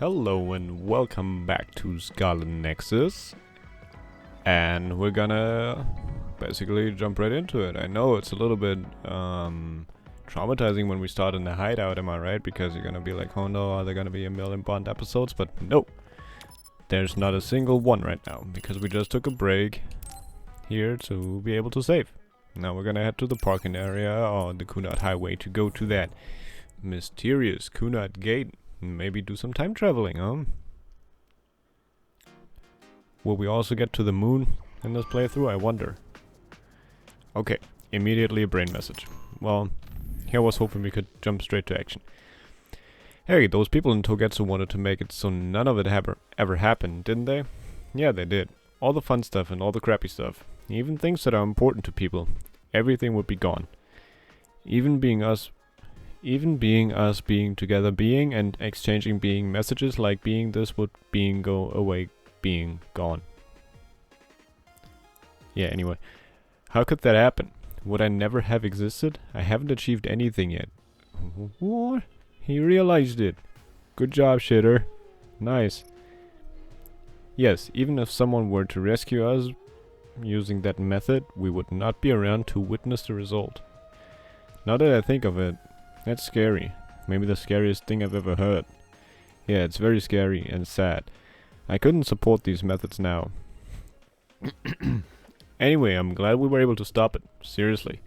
Hello and welcome back to SCARLET NEXUS. And we're gonna basically jump right into it. I know it's a little bit traumatizing when we start in the hideout, am I right? Because you're gonna be like, oh no, are there gonna be a million Bond episodes? But no, there's not a single one right now, because we just took a break here to be able to save. Now we're gonna head to the parking area on the Kunad Highway to go to that mysterious Kunad Gate. Maybe do some time traveling, huh? Will we also get to the moon in this playthrough? I wonder. Okay, immediately a brain message. Well, here I was hoping we could jump straight to action. Hey, those people in Togetsu wanted to make it so none of it ever happened, didn't they? Yeah, they did. All the fun stuff and all the crappy stuff. Even things that are important to people. Everything would be gone. Even being us being together, being and exchanging being messages like being this would being go away, being gone. Yeah, anyway. How could that happen? Would I never have existed? I haven't achieved anything yet. What? He realized it. Good job, shitter. Nice. Yes, even if someone were to rescue us using that method, we would not be around to witness the result. Now that I think of it, that's scary. Maybe the scariest thing I've ever heard. Yeah, it's very scary and sad. I couldn't support these methods now. Anyway, I'm glad we were able to stop it. Seriously.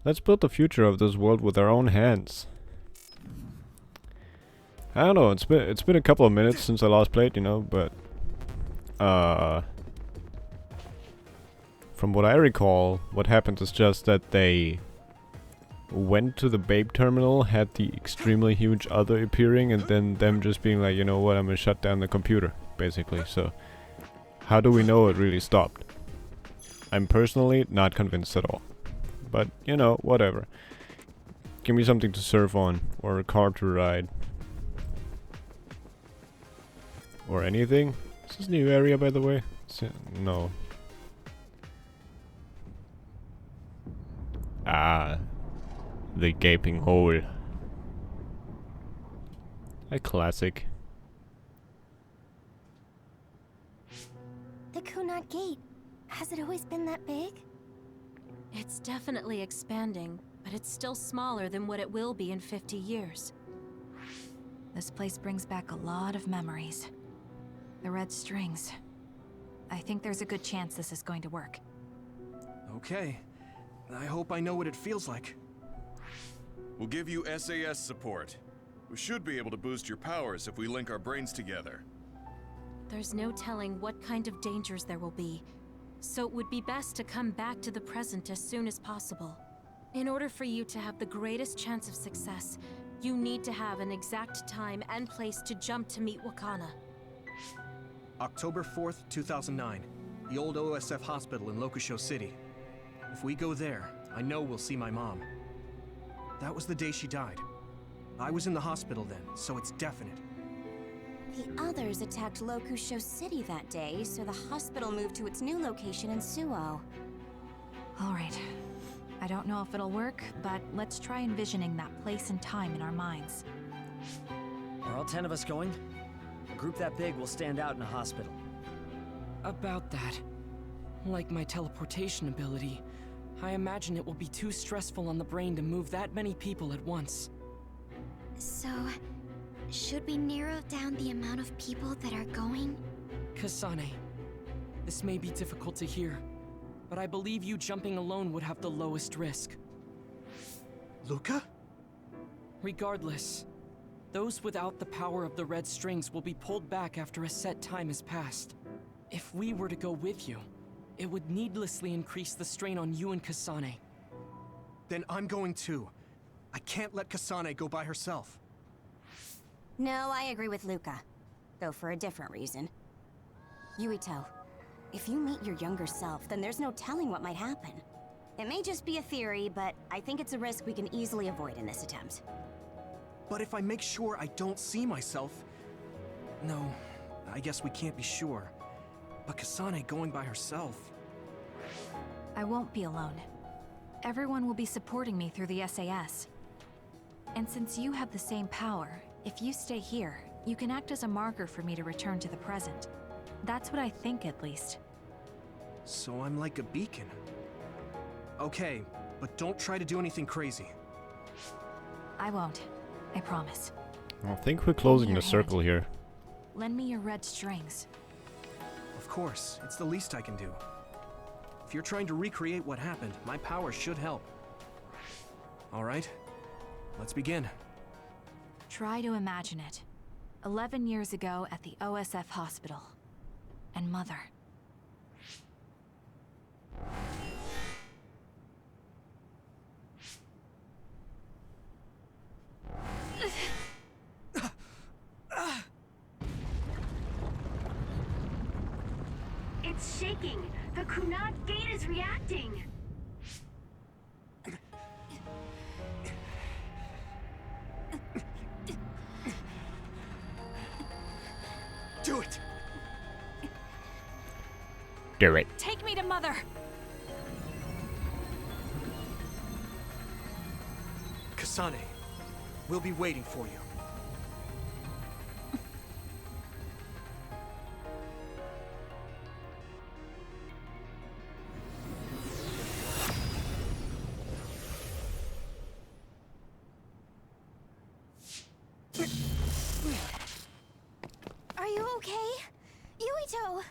Let's build the future of this world with our own hands. I don't know, it's been a couple of minutes since I last played, you know, but from what I recall, what happens is just that they went to the Babe terminal, had the extremely huge other appearing, and then them just being like, you know what, I'm gonna shut down the computer, basically. So, how do we know it really stopped? I'm personally not convinced at all. But, you know, whatever. Give me something to surf on, or a car to ride. Or anything. Is this a new area, by the way? No. Ah. The gaping hole. A classic. The Kunad Gate. Has it always been that big? It's definitely expanding, but it's still smaller than what it will be in 50 years. This place brings back a lot of memories. The red strings. I think there's a good chance this is going to work. Okay. I hope I know what it feels like. We'll give you SAS support. We should be able to boost your powers if we link our brains together. There's no telling what kind of dangers there will be, so it would be best to come back to the present as soon as possible. In order for you to have the greatest chance of success, you need to have an exact time and place to jump to meet Wakana. October 4th, 2009. The old OSF hospital in Lokusho City. If we go there, I know we'll see my mom. That was the day she died. I was in the hospital then, so it's definite. The others attacked Lokusho City that day, so the hospital moved to its new location in Suo. Alright. I don't know if it'll work, but let's try envisioning that place and time in our minds. Are all 10 of us going? A group that big will stand out in a hospital. About that. Like my teleportation ability, I imagine it will be too stressful on the brain to move that many people at once. So, should we narrow down the amount of people that are going? Kasane, this may be difficult to hear, but I believe you jumping alone would have the lowest risk. Luca? Regardless, those without the power of the red strings will be pulled back after a set time has passed. If we were to go with you, it would needlessly increase the strain on you and Kasane. Then I'm going too. I can't let Kasane go by herself. No, I agree with Luca. Though for a different reason. Yuito, if you meet your younger self, then there's no telling what might happen. It may just be a theory, but I think it's a risk we can easily avoid in this attempt. But if I make sure I don't see myself... No, I guess we can't be sure. But Kasane going by herself... I won't be alone. Everyone will be supporting me through the SAS. And since you have the same power, if you stay here, You can act as a marker for me to return to the present. That's what I think, at least. So I'm like a beacon. Okay, but don't try to do anything crazy. I won't. I promise. I think we're closing your the circle here. Lend me your red strings. Of course, it's the least I can do. If you're trying to recreate what happened, my power should help. All right, let's begin. Try to imagine it. 11 years ago at the OSF hospital. And Mother. It's shaking. The Kunad gate is reacting. Do it! Do it. Take me to Mother! Kasane, we'll be waiting for you. Are you okay? Yuito!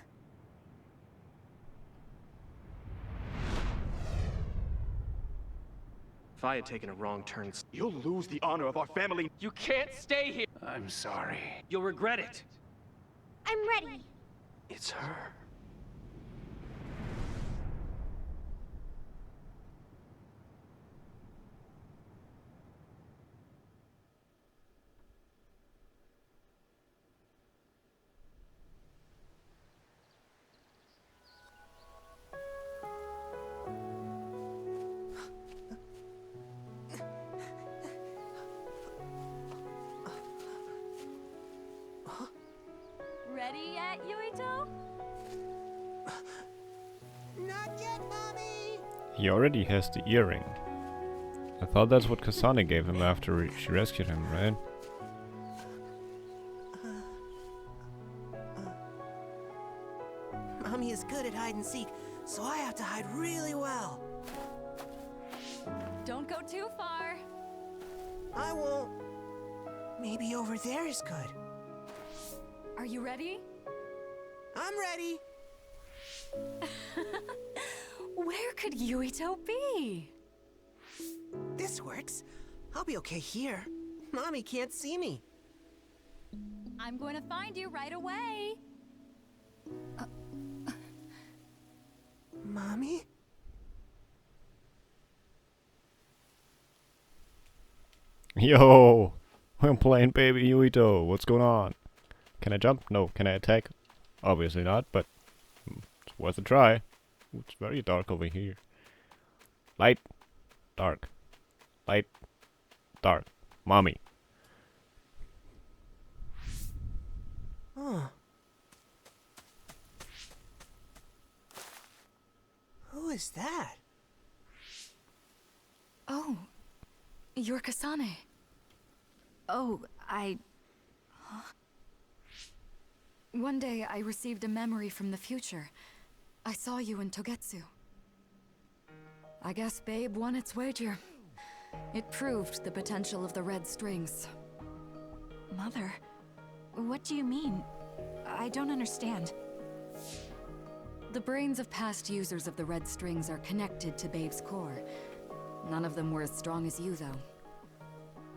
If I had taken a wrong turn, You'll lose the honor of our family. You can't stay here! I'm sorry. You'll regret it. I'm ready. It's her. Ready yet, Yuito? Not yet, Mommy! He already has the earring. I thought that's what Kasane gave him after she rescued him, right? Mommy is good at hide and seek, so I have to hide really well. Don't go too far. I won't. Maybe over there is good. Are you ready? I'm ready. Where could Yuito be? This works. I'll be okay here. Mommy can't see me. I'm going to find you right away. Mommy? Yo! I'm playing baby Yuito. What's going on? Can I jump? No. Can I attack? Obviously not, but it's worth a try. Ooh, it's very dark over here. Light. Dark. Light. Dark. Mommy. Huh. Who is that? Oh, you're Kasane. Oh, I... One day I received a memory from the future. I saw you in Togetsu. I guess Babe won its wager. It proved the potential of the red strings. Mother? What do you mean? I don't understand. The brains of past users of the red strings are connected to Babe's core. None of them were as strong as you, though.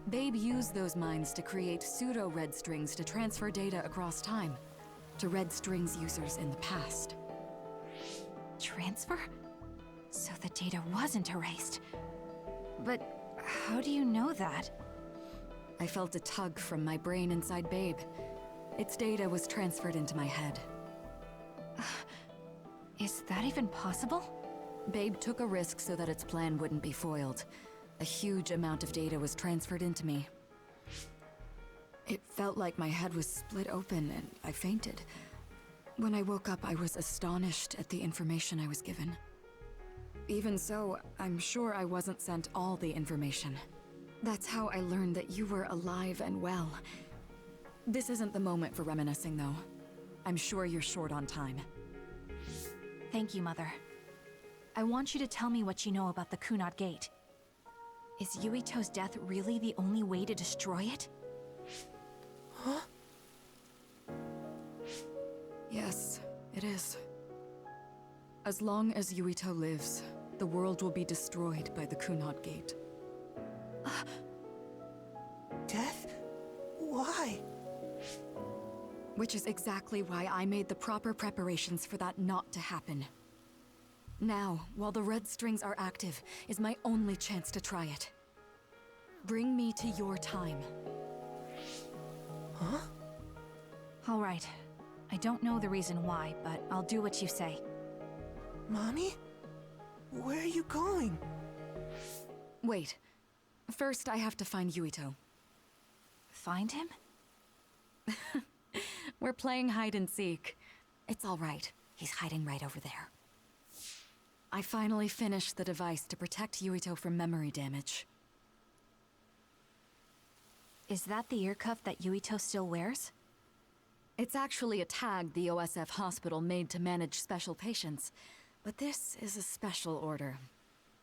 Babe used those minds to create pseudo-red strings to transfer data across time to red strings users in the past. Transfer? So the data wasn't erased. But how do you know that? I felt a tug from my brain inside Babe. Its data was transferred into my head. Is that even possible? Babe took a risk so that its plan wouldn't be foiled. A huge amount of data was transferred into me. It felt like my head was split open and I fainted. When I woke up, I was astonished at the information I was given. Even so, I'm sure I wasn't sent all the information. That's how I learned that you were alive and well. This isn't the moment for reminiscing, though. I'm sure you're short on time. Thank you, Mother. I want you to tell me what you know about the Kunad Gate. Is Yuito's death really the only way to destroy it? Huh? Yes, it is. As long as Yuito lives, the world will be destroyed by the Kunad Gate. Death? Why? Which is exactly why I made the proper preparations for that not to happen. Now, while the red strings are active, is my only chance to try it. Bring me to your time. Huh? All right. I don't know the reason why, but I'll do what you say. Mommy? Where are you going? Wait. First, I have to find Yuito. Find him? We're playing hide and seek. It's all right. He's hiding right over there. I finally finished the device to protect Yuito from memory damage. Is that the ear cuff that Yuito still wears? It's actually a tag the OSF hospital made to manage special patients. But this is a special order.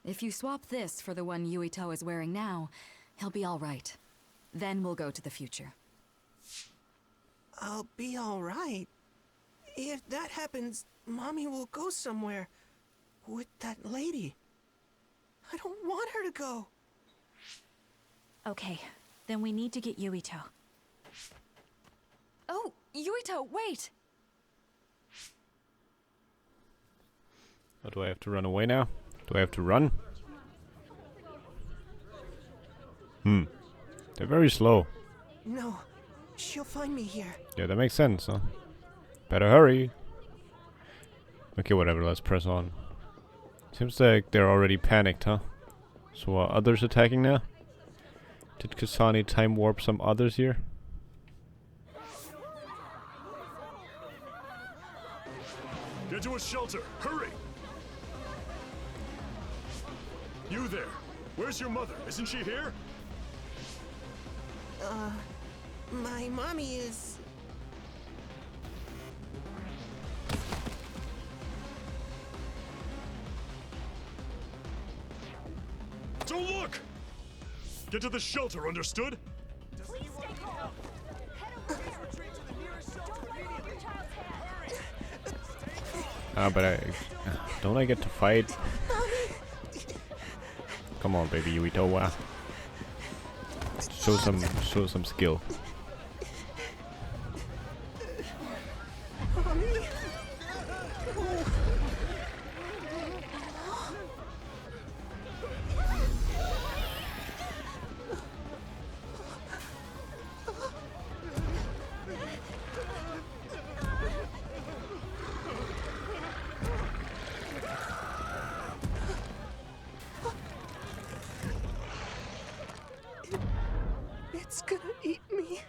If you swap this for the one Yuito is wearing now, he'll be all right. Then we'll go to the future. I'll be all right. If that happens, Mommy will go somewhere. With that lady. I don't want her to go. Okay, then we need to get Yuito. Oh, Yuito, wait! Oh, do I have to run away now? Do I have to run? They're very slow. No, she'll find me here. Yeah, that makes sense, huh? Better hurry. Okay, whatever, let's press on. Seems like they're already panicked, huh? So are others attacking now? Did Kasani time warp some others here? Get to a shelter! Hurry! You there! Where's your mother? Isn't she here? My mommy is... Don't look! Get to the shelter, understood? Please stay calm. Head over there. Retreat to the nearest shelter immediately. But don't I get to fight? Come on, baby Yuito. Show some skill. Mommy? It's gonna eat me.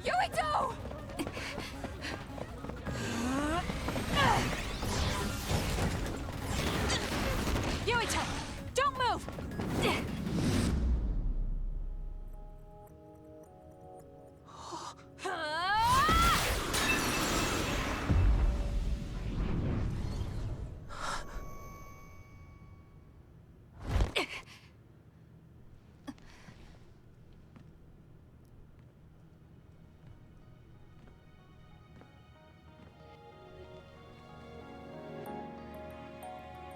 Yuito! Yuito! Don't move!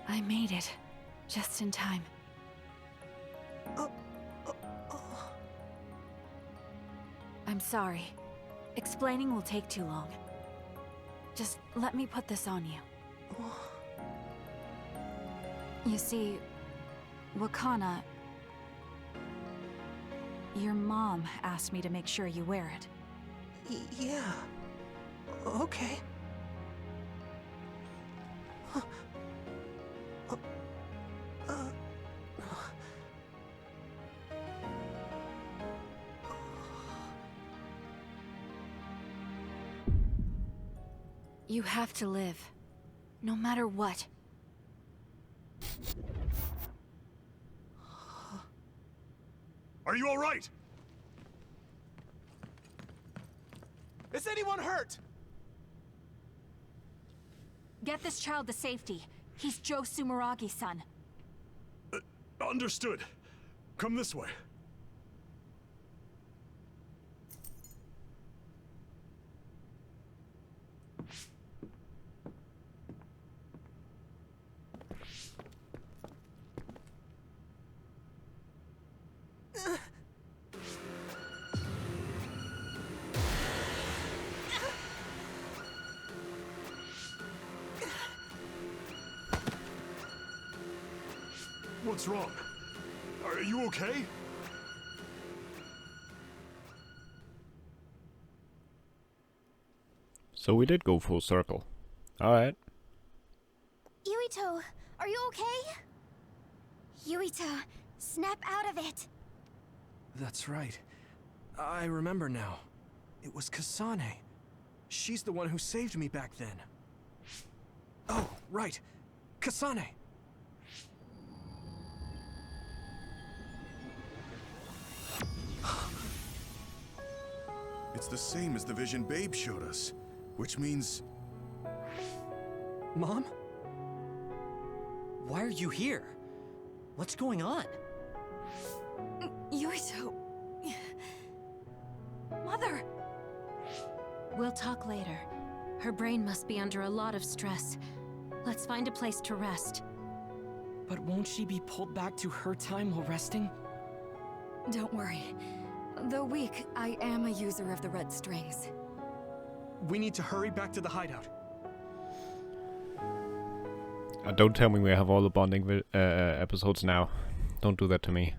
I made it. Just in time. I'm sorry. Explaining will take too long. Just let me put this on you. You see, Wakana... Your mom asked me to make sure you wear it. Yeah. Okay. You have to live. No matter what. Are you alright? Is anyone hurt? Get this child to safety. He's Joe Sumeragi's son. Understood. Come this way. What's wrong? Are you okay? So we did go full circle. Alright. Yuito, are you okay? Yuito, snap out of it. That's right. I remember now. It was Kasane. She's the one who saved me back then. Oh, right. Kasane. It's the same as the vision Babe showed us, which means... Mom? Why are you here? What's going on? Yuito... Mother! We'll talk later. Her brain must be under a lot of stress. Let's find a place to rest. But won't she be pulled back to her time while resting? Don't worry. Though weak, I am a user of the red strings. We need to hurry back to the hideout. Don't tell me we have all the bonding episodes now. Don't do that to me.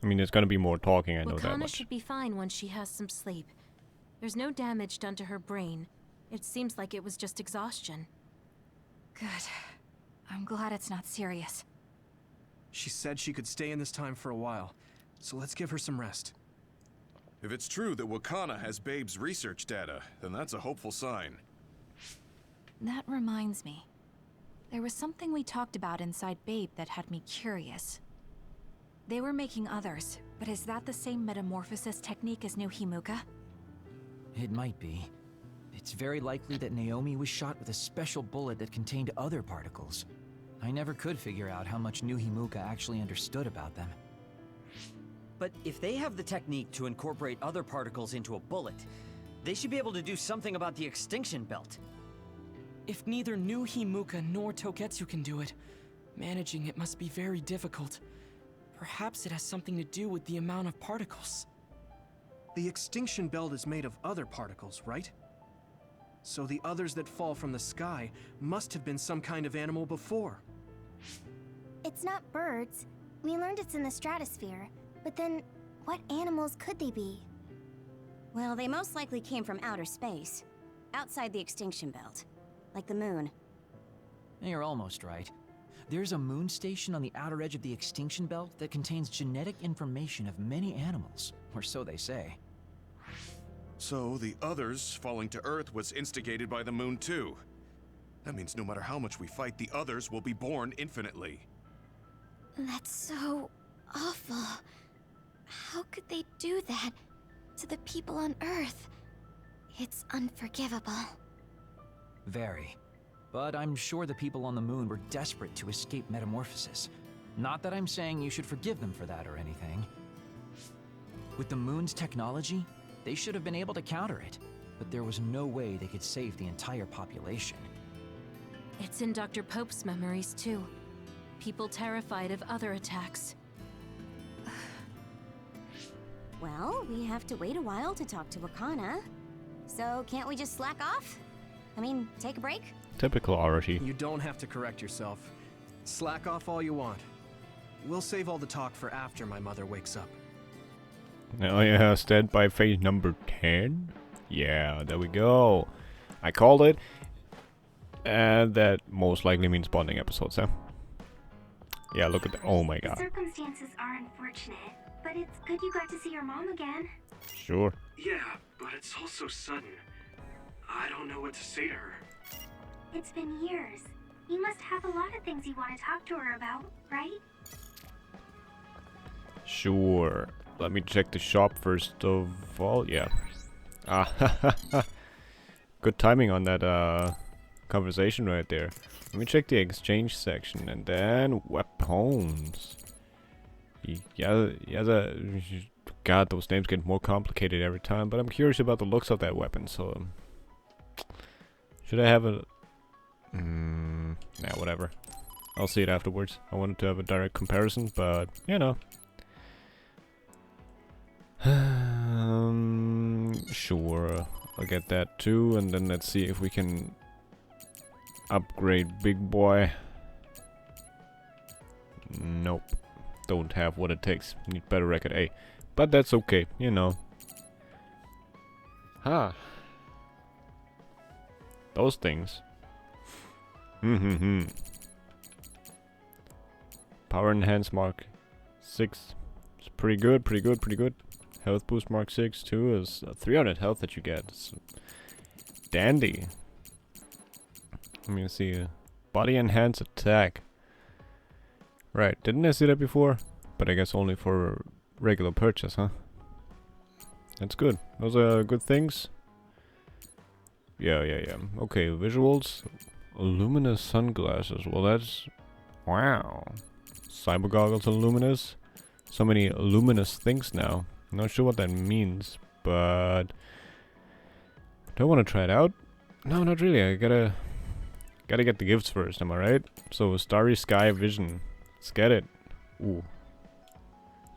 I mean, there's gonna be more talking, I know that Wakana much. should be fine once she has some sleep. There's no damage done to her brain. It seems like it was just exhaustion. Good. I'm glad it's not serious. She said she could stay in this time for a while, so let's give her some rest. If it's true that Wakana has Babe's research data, then that's a hopeful sign. That reminds me. There was something we talked about inside Babe that had me curious. They were making others, but is that the same metamorphosis technique as New Himuka? It might be. It's very likely that Naomi was shot with a special bullet that contained other particles. I never could figure out how much New Himuka actually understood about them. But if they have the technique to incorporate other particles into a bullet, they should be able to do something about the extinction belt. If neither New Himuka nor Toketsu can do it, managing it must be very difficult. Perhaps it has something to do with the amount of particles. The extinction belt is made of other particles, right? So the others that fall from the sky must have been some kind of animal before. It's not birds. We learned it's in the stratosphere. But then, what animals could they be? Well, they most likely came from outer space. Outside the extinction belt. Like the moon. You're almost right. There's a moon station on the outer edge of the extinction belt that contains genetic information of many animals, or so they say. So the others falling to Earth was instigated by the moon too. That means no matter how much we fight, the others will be born infinitely. That's so awful. How could they do that to the people on Earth? It's unforgivable. Very. But I'm sure the people on the moon were desperate to escape metamorphosis. Not that I'm saying you should forgive them for that or anything. With the moon's technology, they should have been able to counter it, but there was no way they could save the entire population. It's in Dr. Pope's memories, too. People terrified of other attacks. Well, we have to wait a while to talk to Wakana. So can't we just slack off? I mean, take a break? Typical Arashi. You don't have to correct yourself. Slack off all you want. We'll save all the talk for after my mother wakes up. Oh yeah, stand by phase number 10? Yeah, there we go. I called it. And that most likely means bonding episodes, huh? Yeah, look at that. Oh my god. The circumstances are unfortunate, but it's good you got to see your mom again. Sure. Yeah, but it's all so sudden. I don't know what to say to her. It's been years. You must have a lot of things you want to talk to her about, right? Sure. Let me check the shop first of all. Yeah. Ah, good timing on that conversation right there. Let me check the exchange section and then weapons. Yeah, God, those names get more complicated every time, but I'm curious about the looks of that weapon, so should I have a nah, whatever. I'll see it afterwards. I wanted to have a direct comparison, but you know. Sure, I'll get that too, and then let's see if we can upgrade Big Boy. Nope, don't have what it takes. Need better record A, but that's okay, you know. Huh. Those things. Power Enhance Mark 6. It's pretty good, pretty good, pretty good. Health Boost Mark 6 too is 300 health that you get. It's dandy. Let me see. Body Enhance Attack. Right, didn't I see that before? But I guess only for regular purchase, huh? That's good. Those are good things. Yeah. Okay, visuals. Luminous sunglasses. Well, that's... Wow. Cyber goggles are luminous. So many luminous things now. Not sure what that means, but... Do I want to try it out? No, not really. I gotta get the gifts first, am I right? So, Starry Sky Vision. Let's get it. Ooh.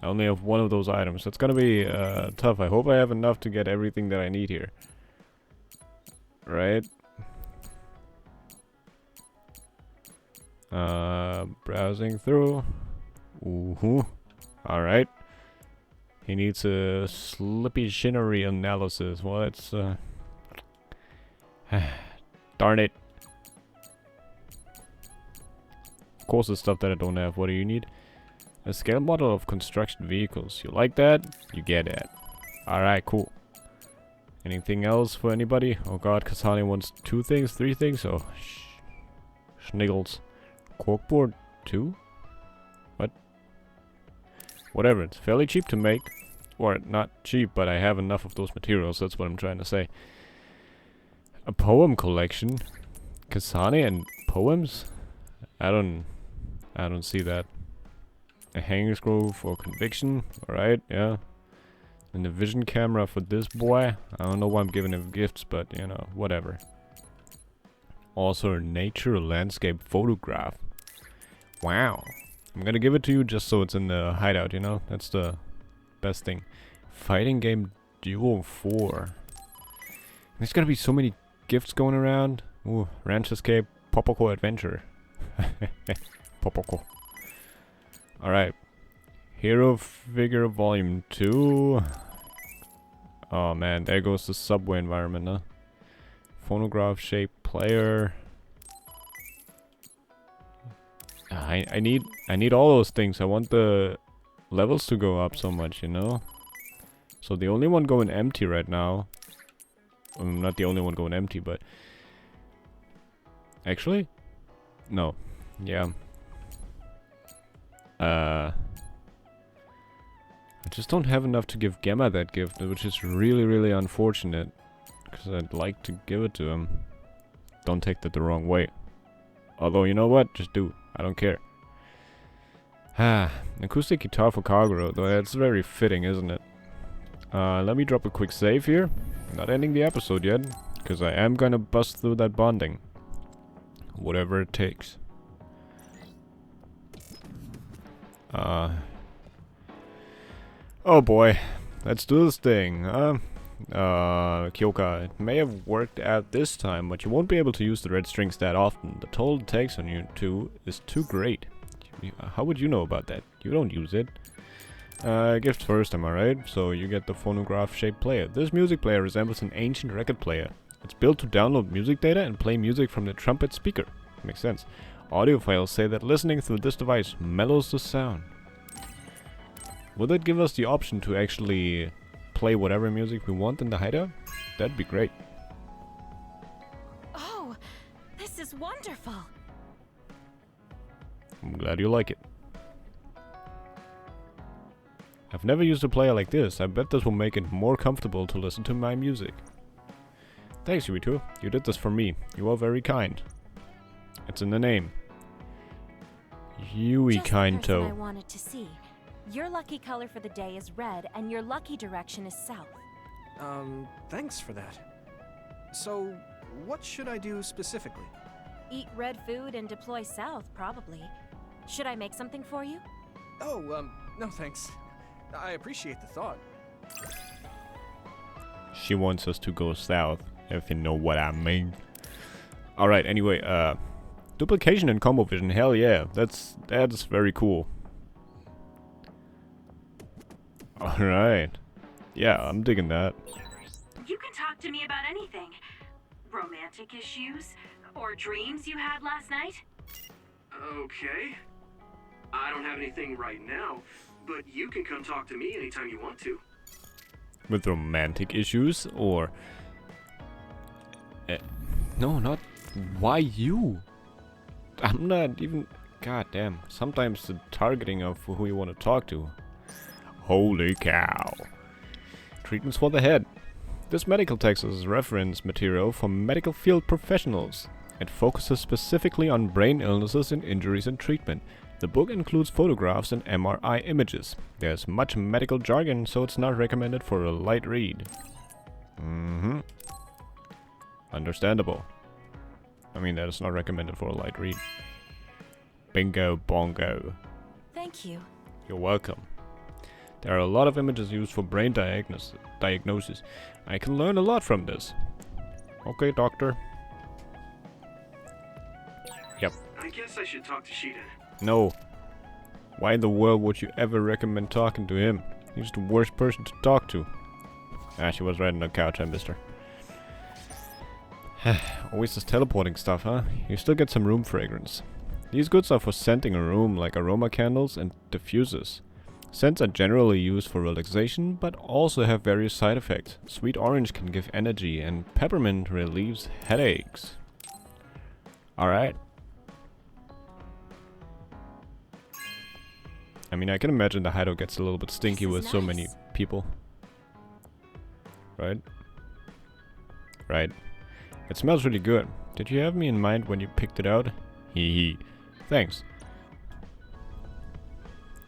I only have one of those items. That's gonna be tough. I hope I have enough to get everything that I need here. Right? Browsing through. Ooh. Alright. He needs a slippy shinnery analysis. Well, it's darn it. Of course, the stuff that I don't have. What do you need? A scale model of construction vehicles. You like that? You get it. Alright, cool. Anything else for anybody? Oh god, Kasane wants 2 things, 3 things? Oh, schniggles. Corkboard 2? What? Whatever, it's fairly cheap to make. Or, not cheap, but I have enough of those materials, that's what I'm trying to say. A poem collection? Kasane and poems? I don't see that. A hanging scroll for conviction, alright, yeah. And a vision camera for this boy. I don't know why I'm giving him gifts, but you know, whatever. Also a nature landscape photograph. Wow. I'm gonna give it to you just so it's in the hideout, you know? That's the best thing. Fighting game duo 4. There's gonna be so many gifts going around. Ooh, Ranch Escape, Popoko Adventure. Popoko. Alright. Hero Figure Volume 2. Oh man, there goes the subway environment, huh? Phonograph shaped player. I need all those things. I want the levels to go up so much, you know? So the only one going empty right now. Not the only one going empty, but actually? No. Yeah. I just don't have enough to give Gemma that gift, which is really, really unfortunate. Because I'd like to give it to him. Don't take that the wrong way. Although, you know what? Just do. I don't care. Ah, acoustic guitar for Kagura, though that's very fitting, isn't it? Let me drop a quick save here. Not ending the episode yet, because I am gonna bust through that bonding. Whatever it takes. Oh boy, let's do this thing. Kyoka, it may have worked out this time, but you won't be able to use the red strings that often. The toll it takes on you two is too great. How would you know about that? You don't use it. Gift first, am I right? So you get the phonograph-shaped player. This music player resembles an ancient record player. It's built to download music data and play music from the trumpet speaker. Makes sense. Audiophiles say that listening through this device mellows the sound. Will it give us the option to actually play whatever music we want in the hideout? That'd be great. Oh, this is wonderful. I'm glad you like it. I've never used a player like this. I bet this will make it more comfortable to listen to my music. Thanks, Yuito. You did this for me. You are very kind. It's in the name. Yui Kainto. I wanted to see. Your lucky color for the day is red, and your lucky direction is south. Thanks for that. So, what should I do specifically? Eat red food and deploy south, probably. Should I make something for you? Oh, no thanks. I appreciate the thought. She wants us to go south, if you know what I mean. Alright, anyway, duplication and combo vision, hell yeah, that's very cool. Alright. Yeah, I'm digging that. You can talk to me about anything. Romantic issues, or dreams you had last night. Okay. I don't have anything right now, but you can come talk to me anytime you want to. With romantic issues, or... no, not... Why you? I'm not even... God damn. Sometimes the targeting of who you want to talk to. Holy cow. Treatments for the head. This medical text is reference material for medical field professionals. It focuses specifically on brain illnesses and injuries and treatment. The book includes photographs and MRI images. There's much medical jargon, so it's not recommended for a light read. Understandable. I mean, that is not recommended for a light read. Bingo bongo. Thank you. You're welcome. There are a lot of images used for brain diagnosis. I can learn a lot from this. Okay, doctor. Yep. I guess I should talk to Shiden. No. Why in the world would you ever recommend talking to him? He's the worst person to talk to. Ah, she was right on the couch, I missed her. Always this teleporting stuff, huh? You still get some room fragrance. These goods are for scenting a room, like aroma candles and diffusers. Scents are generally used for relaxation, but also have various side effects. Sweet orange can give energy, and peppermint relieves headaches. Alright. I mean, I can imagine the hideout gets a little bit stinky with so many people. Right? Right. It smells really good. Did you have me in mind when you picked it out? Hee hee. Thanks.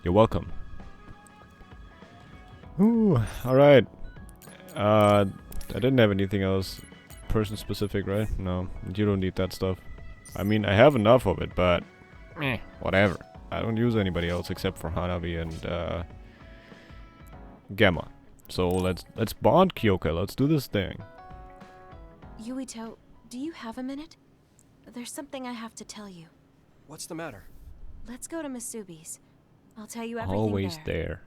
You're welcome. Ooh, alright. I didn't have anything else person specific, right? No, you don't need that stuff. I mean, I have enough of it, but whatever. I don't use anybody else except for Hanabi and Gamma. So let's bond, Kyoka. Let's do this thing. Yuito, do you have a minute? There's something I have to tell you. What's the matter? Let's go to Masubi's. I'll tell you everything Always there.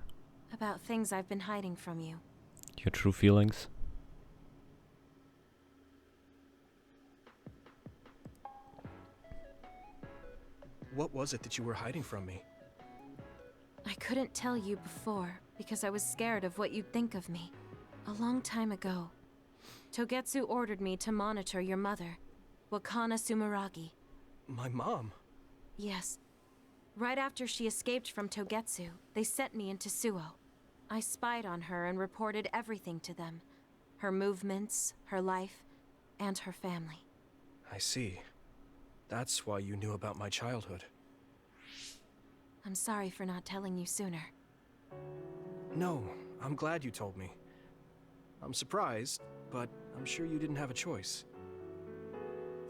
About things I've been hiding from you. Your true feelings? What was it that you were hiding from me? I couldn't tell you before because I was scared of what you'd think of me. A long time ago, Togetsu ordered me to monitor your mother, Wakana Sumeragi. My mom? Yes. Right after she escaped from Togetsu, they sent me into Suo. I spied on her and reported everything to them. Her movements, her life, and her family. I see. That's why you knew about my childhood. I'm sorry for not telling you sooner. No, I'm glad you told me. I'm surprised, but I'm sure you didn't have a choice.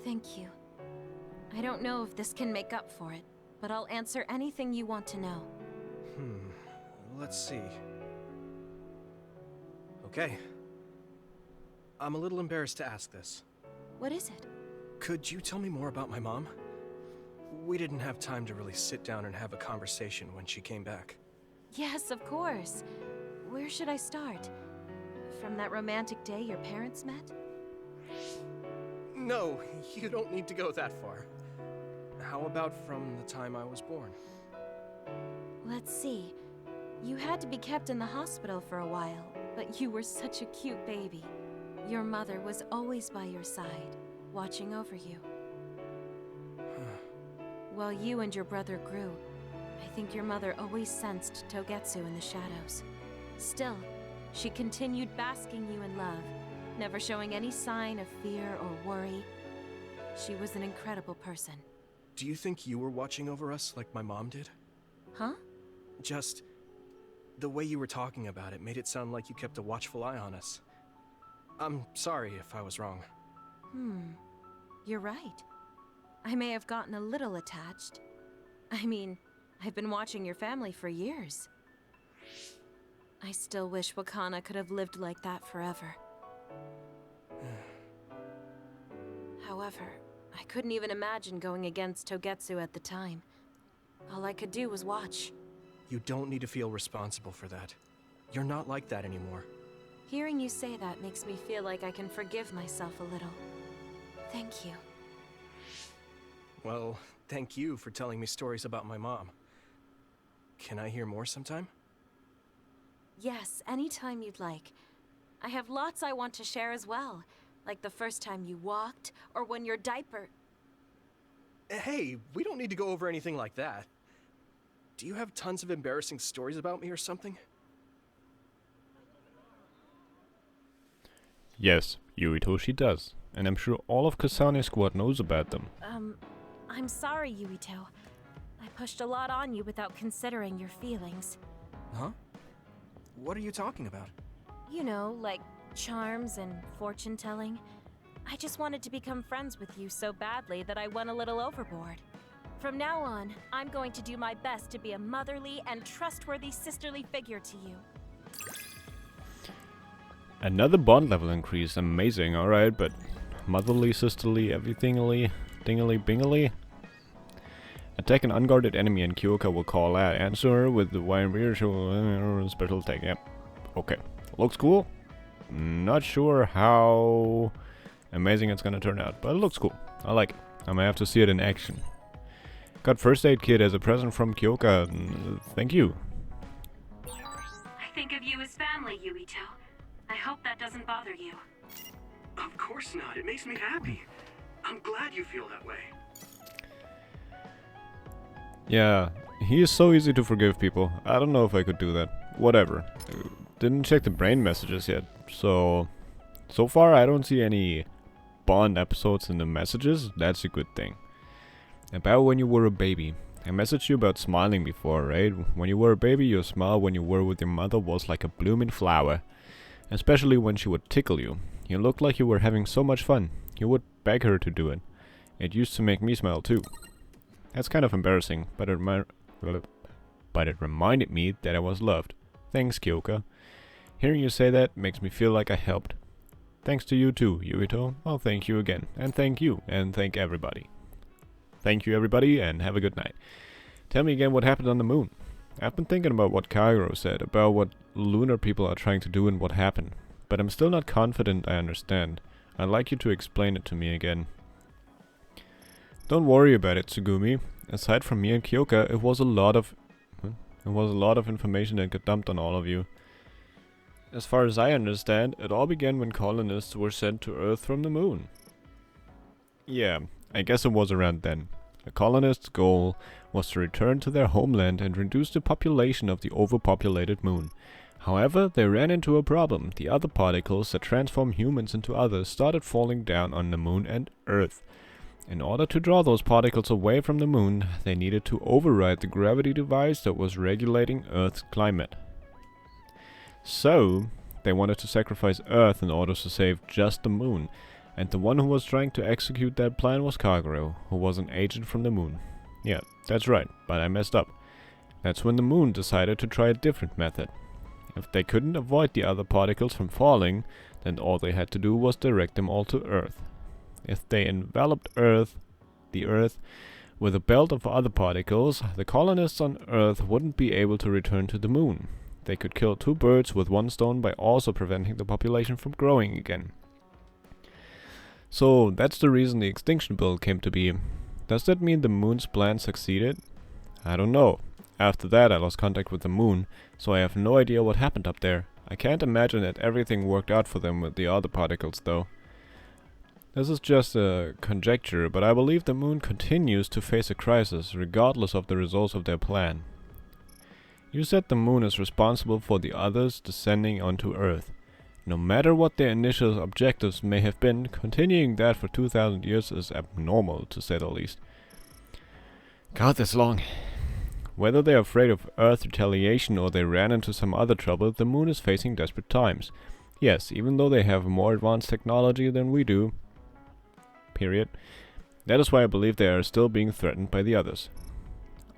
Thank you. I don't know if this can make up for it, but I'll answer anything you want to know. Let's see. Okay. I'm a little embarrassed to ask this. What is it? Could you tell me more about my mom? We didn't have time to really sit down and have a conversation when she came back. Yes, of course. Where should I start? From that romantic day your parents met? No, you don't need to go that far. How about from the time I was born? Let's see. You had to be kept in the hospital for a while, but you were such a cute baby. Your mother was always by your side, watching over you. While you and your brother grew, I think your mother always sensed Togetsu in the shadows. Still, she continued basking you in love, never showing any sign of fear or worry. She was an incredible person. Do you think you were watching over us like my mom did? Huh? Just... the way you were talking about it made it sound like you kept a watchful eye on us. I'm sorry if I was wrong. You're right. I may have gotten a little attached. I mean, I've been watching your family for years. I still wish Wakana could have lived like that forever. However, I couldn't even imagine going against Togetsu at the time. All I could do was watch. You don't need to feel responsible for that. You're not like that anymore. Hearing you say that makes me feel like I can forgive myself a little. Thank you. Well, thank you for telling me stories about my mom. Can I hear more sometime? Yes, anytime you'd like. I have lots I want to share as well. Like the first time you walked, or when your diaper... Hey, we don't need to go over anything like that. Do you have tons of embarrassing stories about me or something? Yes, Yuito, she does. And I'm sure all of Kasane's squad knows about them. I'm sorry, Yuito. I pushed a lot on you without considering your feelings. Huh? What are you talking about? You know, like charms and fortune-telling. I just wanted to become friends with you so badly that I went a little overboard. From now on, I'm going to do my best to be a motherly and trustworthy sisterly figure to you. Another bond level increase, amazing, alright, but motherly, sisterly, everythingly, dingly-bingly? Attack an unguarded enemy and Kyoka will call out. Answer with the wide special attack, yep. Okay, looks cool. Not sure how amazing it's gonna turn out, but it looks cool. I like it. I might have to see it in action. Got first aid kit as a present from Kyoka. Thank you. I think of you as family, Yuito. I hope that doesn't bother you. Of course not. It makes me happy. I'm glad you feel that way. Yeah, he is so easy to forgive people. I don't know if I could do that. Whatever. Didn't check the brain messages yet. So far I don't see any Bond episodes in the messages. That's a good thing. About when you were a baby. I messaged you about smiling before, right? When you were a baby, your smile when you were with your mother was like a blooming flower. Especially when she would tickle you. You looked like you were having so much fun. You would beg her to do it. It used to make me smile too. That's kind of embarrassing, but it reminded me that I was loved. Thanks, Kyoka. Hearing you say that makes me feel like I helped. Thanks to you too, Yuito. Well, thank you again. And thank you. And thank everybody. Thank you, everybody, and have a good night. Tell me again what happened on the moon. I've been thinking about what Kagero said, about what lunar people are trying to do and what happened. But I'm still not confident I understand. I'd like you to explain it to me again. Don't worry about it, Tsugumi. Aside from me and Kyoka, it was a lot of information that got dumped on all of you. As far as I understand, it all began when colonists were sent to Earth from the moon. Yeah, I guess it was around then. The colonists' goal was to return to their homeland and reduce the population of the overpopulated moon. However, they ran into a problem. The other particles that transform humans into others started falling down on the moon and Earth. In order to draw those particles away from the moon, they needed to override the gravity device that was regulating Earth's climate. So, they wanted to sacrifice Earth in order to save just the moon. And the one who was trying to execute that plan was Kagero, who was an agent from the moon. Yeah, that's right, but I messed up. That's when the moon decided to try a different method. If they couldn't avoid the other particles from falling, then all they had to do was direct them all to Earth. If they enveloped the Earth, with a belt of other particles, the colonists on Earth wouldn't be able to return to the moon. They could kill two birds with one stone by also preventing the population from growing again. So that's the reason the extinction bill came to be. Does that mean the moon's plan succeeded? I don't know. After that I lost contact with the moon, so I have no idea what happened up there. I can't imagine that everything worked out for them with the other particles though. This is just a conjecture, but I believe the moon continues to face a crisis regardless of the results of their plan. You said the moon is responsible for the others descending onto Earth. No matter what their initial objectives may have been, continuing that for 2,000 years is abnormal, to say the least. God, that's long. Whether they're afraid of Earth retaliation or they ran into some other trouble, the moon is facing desperate times. Yes, even though they have more advanced technology than we do. Period. That is why I believe they are still being threatened by the others.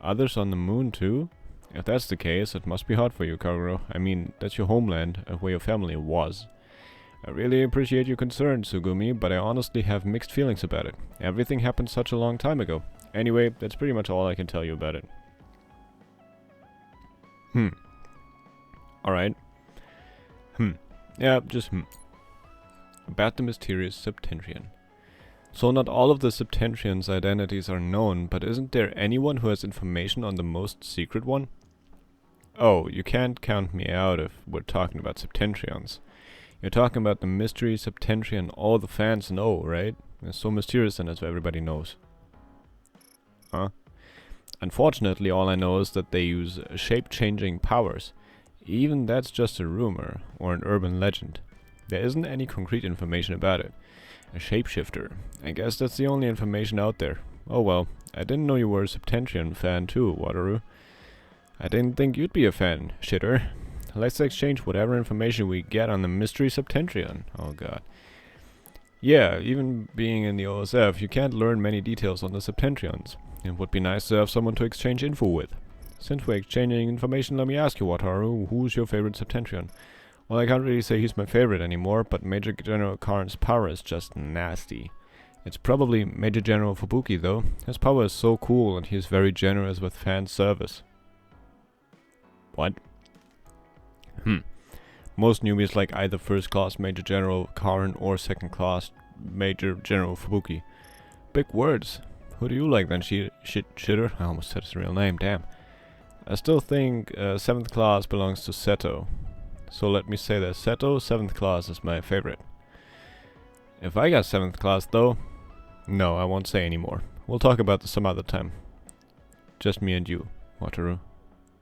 Others on the moon too? If that's the case, it must be hard for you, Kaguro. I mean, that's your homeland, where your family was. I really appreciate your concern, Tsugumi, but I honestly have mixed feelings about it. Everything happened such a long time ago. Anyway, that's pretty much all I can tell you about it. Alright. Yeah, just About the mysterious Septentrian. So not all of the Septentrians' identities are known, but isn't there anyone who has information on the most secret one? Oh, you can't count me out if we're talking about Septentrians. You're talking about the mystery Septentrian all the fans know, right? It's so mysterious and as everybody knows. Huh? Unfortunately, all I know is that they use shape-changing powers. Even that's just a rumor, or an urban legend. There isn't any concrete information about it. A shapeshifter. I guess that's the only information out there. Oh well, I didn't know you were a Septentrian fan too, Wataru. I didn't think you'd be a fan, shitter. Let's exchange whatever information we get on the mystery Septentrian. Oh god. Yeah, even being in the OSF, you can't learn many details on the Septentrians. It would be nice to have someone to exchange info with. Since we're exchanging information, let me ask you, Wataru, who's your favorite Septentrian? Well, I can't really say he's my favorite anymore, but Major General Karn's power is just nasty. It's probably Major General Fubuki, though. His power is so cool, and he's very generous with fan service. What? Most newbies like either first class Major General Karn or second class Major General Fubuki. Big words. Who do you like then, shitter? I almost said his real name, damn. I still think 7th class belongs to Seto. So let me say that Seto, 7th class, is my favorite. If I got 7th class though, no, I won't say anymore. We'll talk about this some other time. Just me and you, Wataru.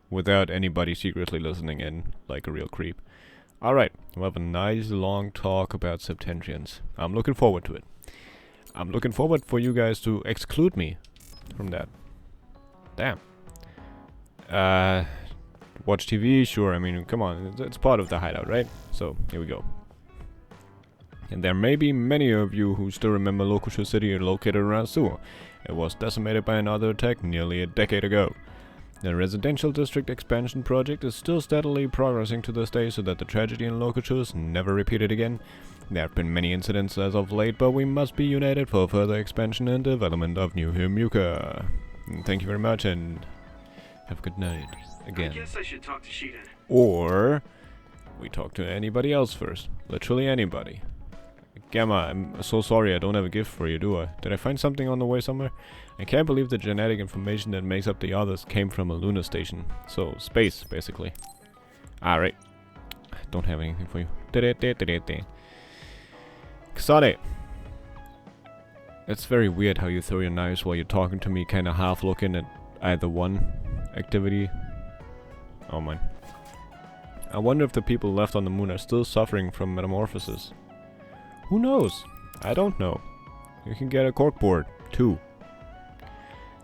Without anybody secretly listening in, like a real creep. Alright, we'll have a nice long talk about Septentrians. I'm looking forward to it. I'm looking forward for you guys to exclude me from that. Damn. Watch TV? Sure, I mean, come on, it's part of the hideout, right? So, here we go. And there may be many of you who still remember Lokusho City located around Suo. It was decimated by another attack nearly a decade ago. The residential district expansion project is still steadily progressing to this day so that the tragedy in Lokusho is never repeated again. There have been many incidents as of late, but we must be united for further expansion and development of New Himuka. Thank you very much and have a good night. Again. I guess I should talk to Shiden. Or we talk to anybody else first. Literally anybody. Gamma, I'm so sorry I don't have a gift for you, do I? Did I find something on the way somewhere? I can't believe the genetic information that makes up the others came from a lunar station. So, space, basically. Alright. Don't have anything for you. Kasane! It's very weird how you throw your knives while you're talking to me, kinda half looking at either one activity. Oh man. I wonder if the people left on the moon are still suffering from metamorphosis. Who knows? I don't know. You can get a cork board, too.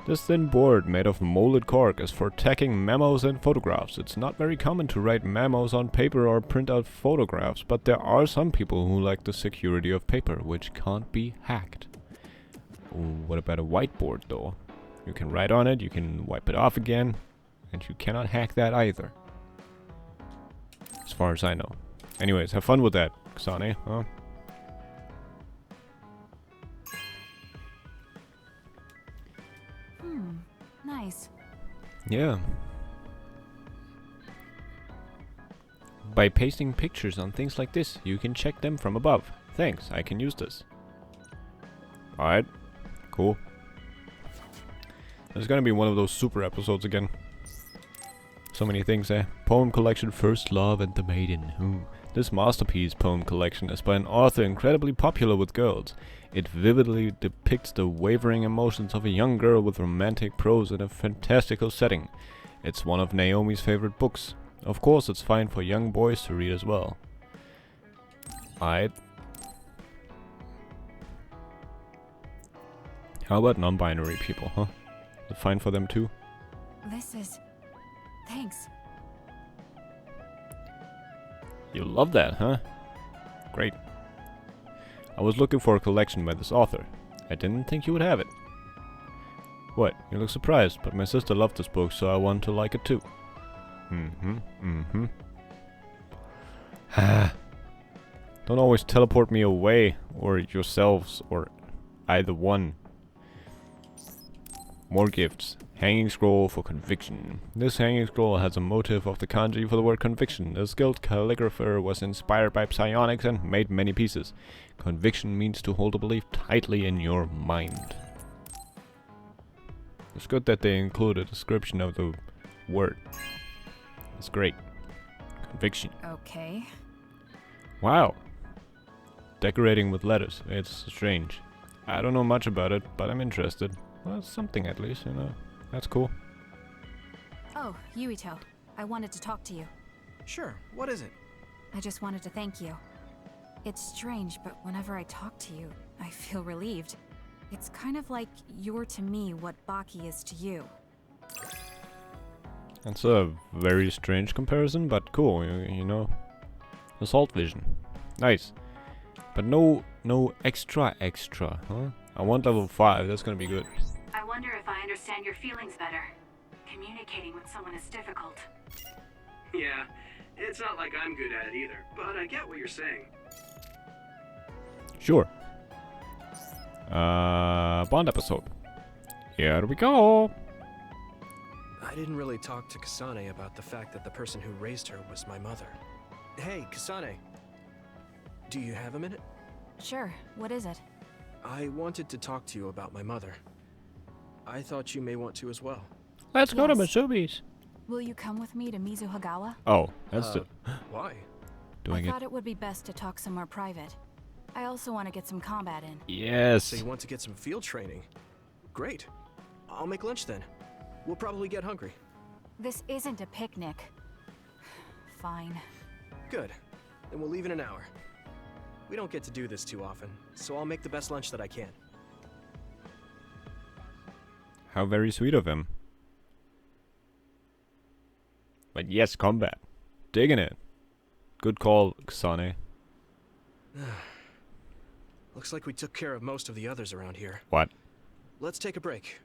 This thin board made of molded cork is for tacking memos and photographs. It's not very common to write memos on paper or print out photographs, but there are some people who like the security of paper, which can't be hacked. Ooh, what about a whiteboard, though? You can write on it, you can wipe it off again, and you cannot hack that either. As far as I know. Anyways, have fun with that, Kasane, huh? Nice. Yeah. By pasting pictures on things like this, you can check them from above. Thanks, I can use this. Alright. Cool. There's gonna be one of those super episodes again. So many things, eh? Poem collection First Love and the Maiden. This masterpiece poem collection is by an author incredibly popular with girls. It vividly depicts the wavering emotions of a young girl with romantic prose in a fantastical setting. It's one of Naomi's favorite books. Of course, it's fine for young boys to read as well. How about non-binary people, huh? Is it fine for them too? This is... Thanks. You love that, huh? Great. I was looking for a collection by this author. I didn't think you would have it. What? You look surprised, but my sister loved this book, so I want to like it too. Don't always teleport me away, or yourselves, or either one. More gifts. Hanging scroll for conviction. This hanging scroll has a motif of the kanji for the word conviction. The skilled calligrapher was inspired by psionics and made many pieces. Conviction means to hold a belief tightly in your mind. It's good that they include a description of the word. It's great. Conviction. Okay. Wow. Decorating with letters. It's strange. I don't know much about it, but I'm interested. Well, something at least, you know. That's cool. Oh, Yuito. I wanted to talk to you. Sure, what is it? I just wanted to thank you. It's strange, but whenever I talk to you, I feel relieved. It's kind of like you're to me what Baki is to you. That's a very strange comparison, but cool, you know. Assault vision. Nice. But no extra, huh? I want level 5, that's gonna be good. I wonder if I understand your feelings better. Communicating with someone is difficult. Yeah, it's not like I'm good at it either, but I get what you're saying. Sure. Bond episode. Here we go. I didn't really talk to Kasane about the fact that the person who raised her was my mother. Hey, Kasane. Do you have a minute? Sure, what is it? I wanted to talk to you about my mother. I thought you may want to as well. Let's go to Masubi's. Will you come with me to Mizuhagawa? Oh, that's the... Why? I thought it would be best to talk somewhere private. I also want to get some combat in. Yes. So you want to get some field training? Great. I'll make lunch then. We'll probably get hungry. This isn't a picnic. Fine. Good. Then we'll leave in an hour. We don't get to do this too often, so I'll make the best lunch that I can. How very sweet of him. But yes, combat. Digging it. Good call, Kasane. Looks like we took care of most of the others around here. What? Let's take a break.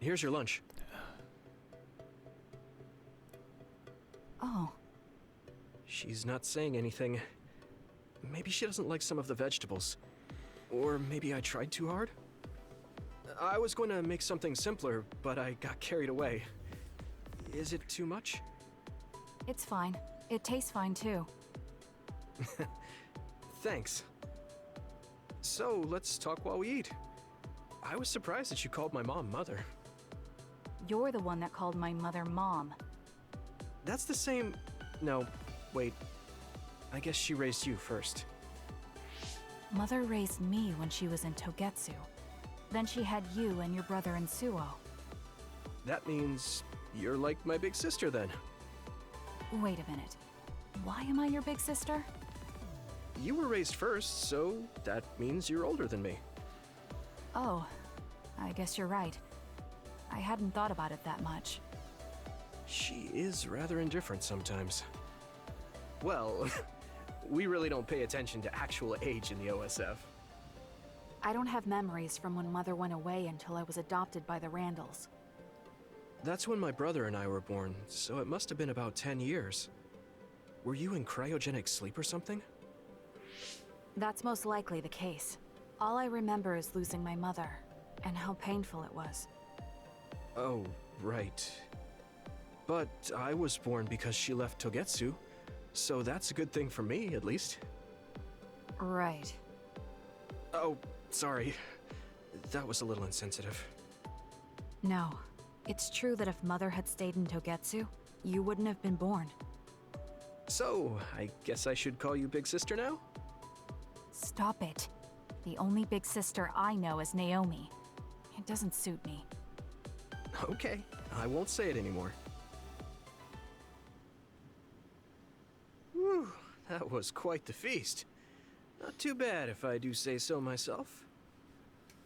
Here's your lunch. Oh. She's not saying anything. Maybe she doesn't like some of the vegetables. Or maybe I tried too hard? I was going to make something simpler, but I got carried away. Is it too much? It's fine. It tastes fine too. Thanks. So, let's talk while we eat. I was surprised that you called my mom Mother. You're the one that called my mother Mom. That's the same... No, wait. I guess she raised you first. Mother raised me when she was in Togetsu. Then she had you and your brother in Suo. That means you're like my big sister then. Wait a minute. Why am I your big sister? You were raised first, so that means you're older than me. Oh, I guess you're right. I hadn't thought about it that much. She is rather indifferent sometimes. Well, we really don't pay attention to actual age in the OSF. I don't have memories from when Mother went away until I was adopted by the Randalls. That's when my brother and I were born, so it must have been about 10 years. Were you in cryogenic sleep or something? That's most likely the case. All I remember is losing my mother, and how painful it was. Oh, right. But I was born because she left Togetsu, so that's a good thing for me, at least. Right. Oh, sorry. That was a little insensitive. No. It's true that if Mother had stayed in Togetsu, you wouldn't have been born. So, I guess I should call you Big Sister now? Stop it. The only big sister I know is Naomi. It doesn't suit me. Okay, I won't say it anymore. That was quite the feast. Not too bad, if I do say so myself.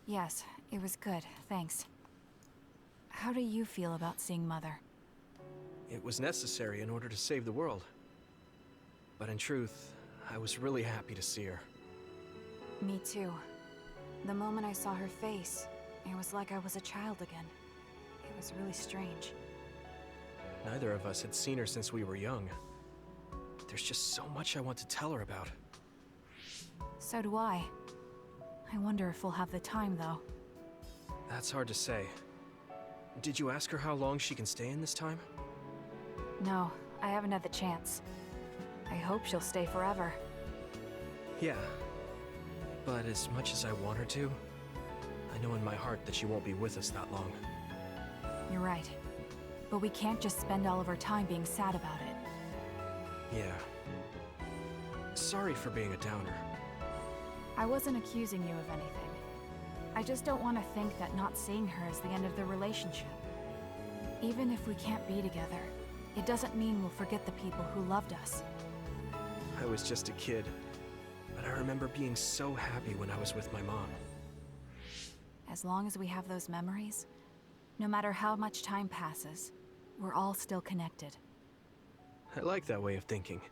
Yes, it was good, thanks. How do you feel about seeing Mother? It was necessary in order to save the world. But in truth, I was really happy to see her. Me too. The moment I saw her face, it was like I was a child again. It was really strange. Neither of us had seen her since we were young. There's just so much I want to tell her about. So do I. I wonder if we'll have the time, though. That's hard to say. Did you ask her how long she can stay in this time? No, I haven't had the chance. I hope she'll stay forever. Yeah. But as much as I want her to, I know in my heart that she won't be with us that long. You're right. But we can't just spend all of our time being sad about it. Yeah. Sorry for being a downer. I wasn't accusing you of anything. I just don't want to think that not seeing her is the end of the relationship. Even if we can't be together, it doesn't mean we'll forget the people who loved us. I was just a kid, but I remember being so happy when I was with my mom. As long as we have those memories, no matter how much time passes, we're all still connected. I like that way of thinking.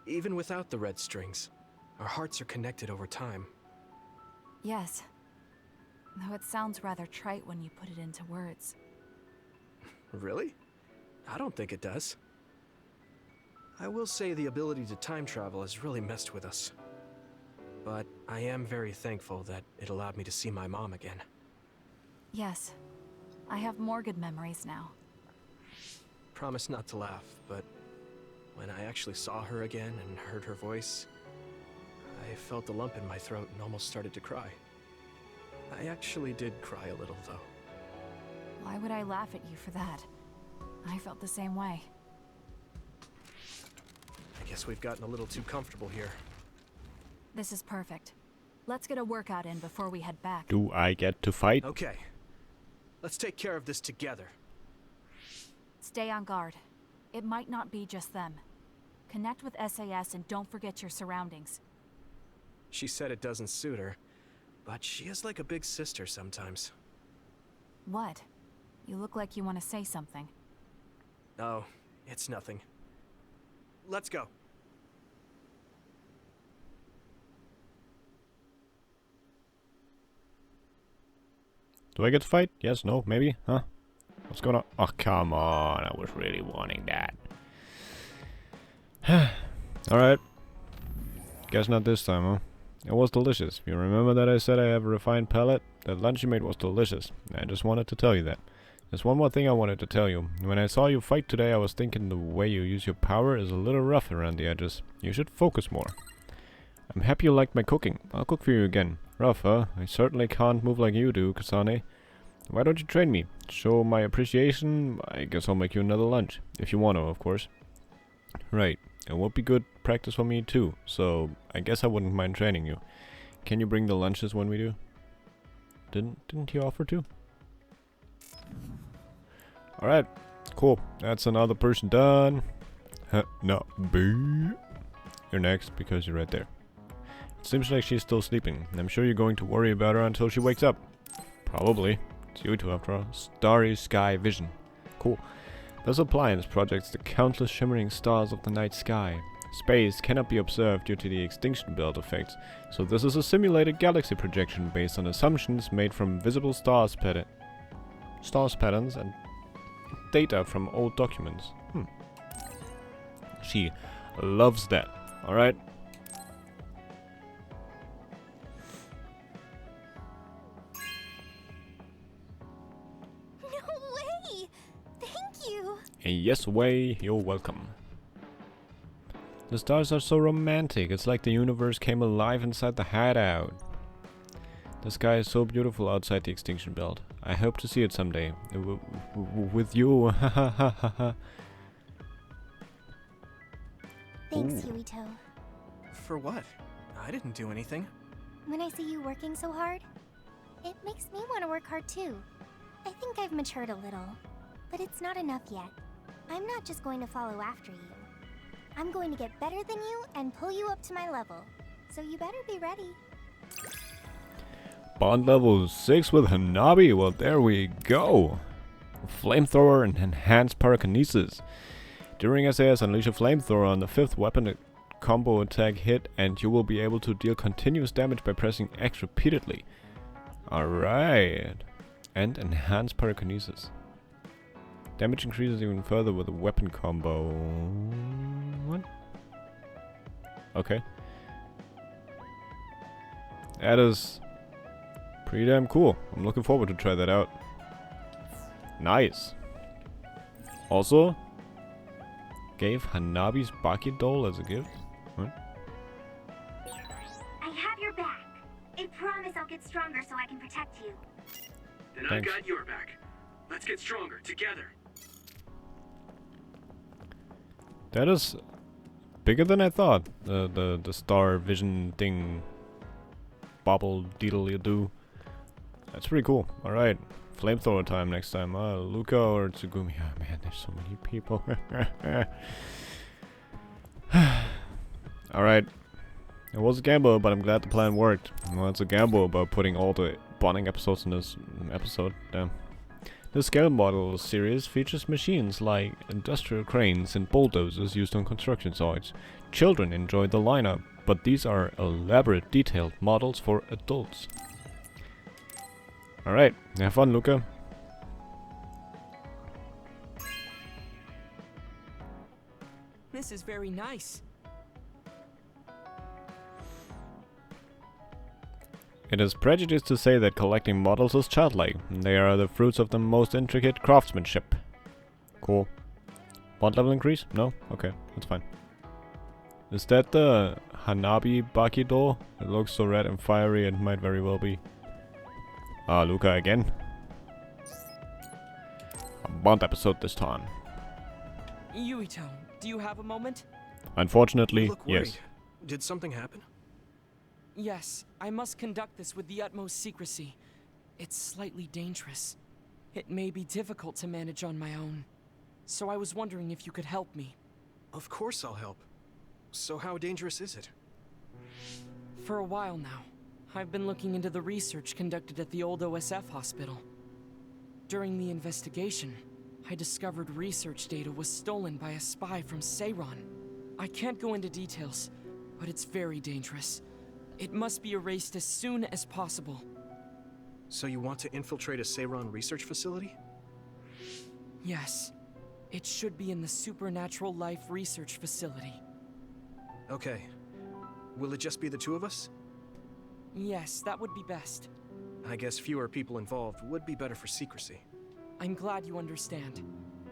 Even without the red strings, our hearts are connected over time. Yes. Though it sounds rather trite when you put it into words. Really? I don't think it does. I will say the ability to time travel has really messed with us. But I am very thankful that it allowed me to see my mom again. Yes. I have more good memories now. Promise not to laugh, but when I actually saw her again and heard her voice, I felt a lump in my throat and almost started to cry. I actually did cry a little, though. Why would I laugh at you for that? I felt the same way. I guess we've gotten a little too comfortable here. This is perfect. Let's get a workout in before we head back. Do I get to fight? Okay. Let's take care of this together. Stay on guard. It might not be just them. Connect with SAS and don't forget your surroundings. She said it doesn't suit her, but she is like a big sister sometimes. What? You look like you want to say something. Oh, it's nothing. Let's go. Do I get to fight? Yes, no, maybe? Huh? What's going on? Oh, come on. I was really wanting that. Alright. Guess not this time, huh? It was delicious. You remember that I said I have a refined palate? That lunch you made was delicious. I just wanted to tell you that. There's one more thing I wanted to tell you. When I saw you fight today, I was thinking the way you use your power is a little rough around the edges. You should focus more. I'm happy you liked my cooking. I'll cook for you again. Rough, huh? I certainly can't move like you do, Kasane. Why don't you train me? Show my appreciation. I guess I'll make you another lunch. If you want to, of course. Right. It won't be good practice for me too, so I guess I wouldn't mind training you. Can you bring the lunches when we do? Didn't he offer to? Alright, cool. That's another person done. No, boo. You're next because you're right there. It seems like she's still sleeping. I'm sure you're going to worry about her until she wakes up. Probably. It's you two after all. Starry sky vision. Cool. This appliance projects the countless shimmering stars of the night sky. Space cannot be observed due to the extinction belt effects, so this is a simulated galaxy projection based on assumptions made from visible stars patterns and data from old documents. She loves that. Alright. Yes way, you're welcome. The stars are so romantic, it's like the universe came alive inside the hideout. The sky is so beautiful outside the extinction belt. I hope to see it someday. With you. Thanks, Yuito. For what? I didn't do anything. When I see you working so hard, it makes me want to work hard too. I think I've matured a little, but it's not enough yet. I'm not just going to follow after you. I'm going to get better than you and pull you up to my level. So you better be ready. Bond level 6 with Hanabi. Well, there we go. Flamethrower and enhanced pyrokinesis. During SAS, unleash a flamethrower on the 5th weapon combo attack hit, and you will be able to deal continuous damage by pressing X repeatedly. Alright. And enhanced pyrokinesis. Damage increases even further with a weapon combo. What? Okay. That is pretty damn cool. I'm looking forward to try that out. Nice. Also, gave Hanabi's Baki doll as a gift. Huh? I have your back. I promise I'll get stronger so I can protect you. Then Thanks. I got your back. Let's get stronger together. That is bigger than I thought. The star vision thing. Bobble deedle do. That's pretty cool. Alright. Flamethrower time next time. Luca or Tsugumi. Oh man, there's so many people. Alright. It was a gamble, but I'm glad the plan worked. Well, it's a gamble about putting all the bonding episodes in this episode. Damn. The scale model series features machines like industrial cranes and bulldozers used on construction sites. Children enjoy the lineup, but these are elaborate, detailed models for adults. Alright, have fun, Luca. This is very nice. It is prejudice to say that collecting models is childlike. They are the fruits of the most intricate craftsmanship. Cool. Bond level increase? No? Okay, that's fine. Is that the Hanabi Baki doll? It looks so red and fiery, it might very well be. Luca again. A Bond episode this time. Yuito, do you have a moment? Unfortunately, You look worried. yes. Did something happen? Yes, I must conduct this with the utmost secrecy. It's slightly dangerous. It may be difficult to manage on my own. So I was wondering if you could help me. Of course I'll help. So how dangerous is it? For a while now, I've been looking into the research conducted at the old OSF hospital. During the investigation, I discovered research data was stolen by a spy from Seiron. I can't go into details, but it's very dangerous. It must be erased as soon as possible. So you want to infiltrate a Seiron research facility? Yes. It should be in the Supernatural Life Research Facility. Okay. Will it just be the two of us? Yes, that would be best. I guess fewer people involved would be better for secrecy. I'm glad you understand.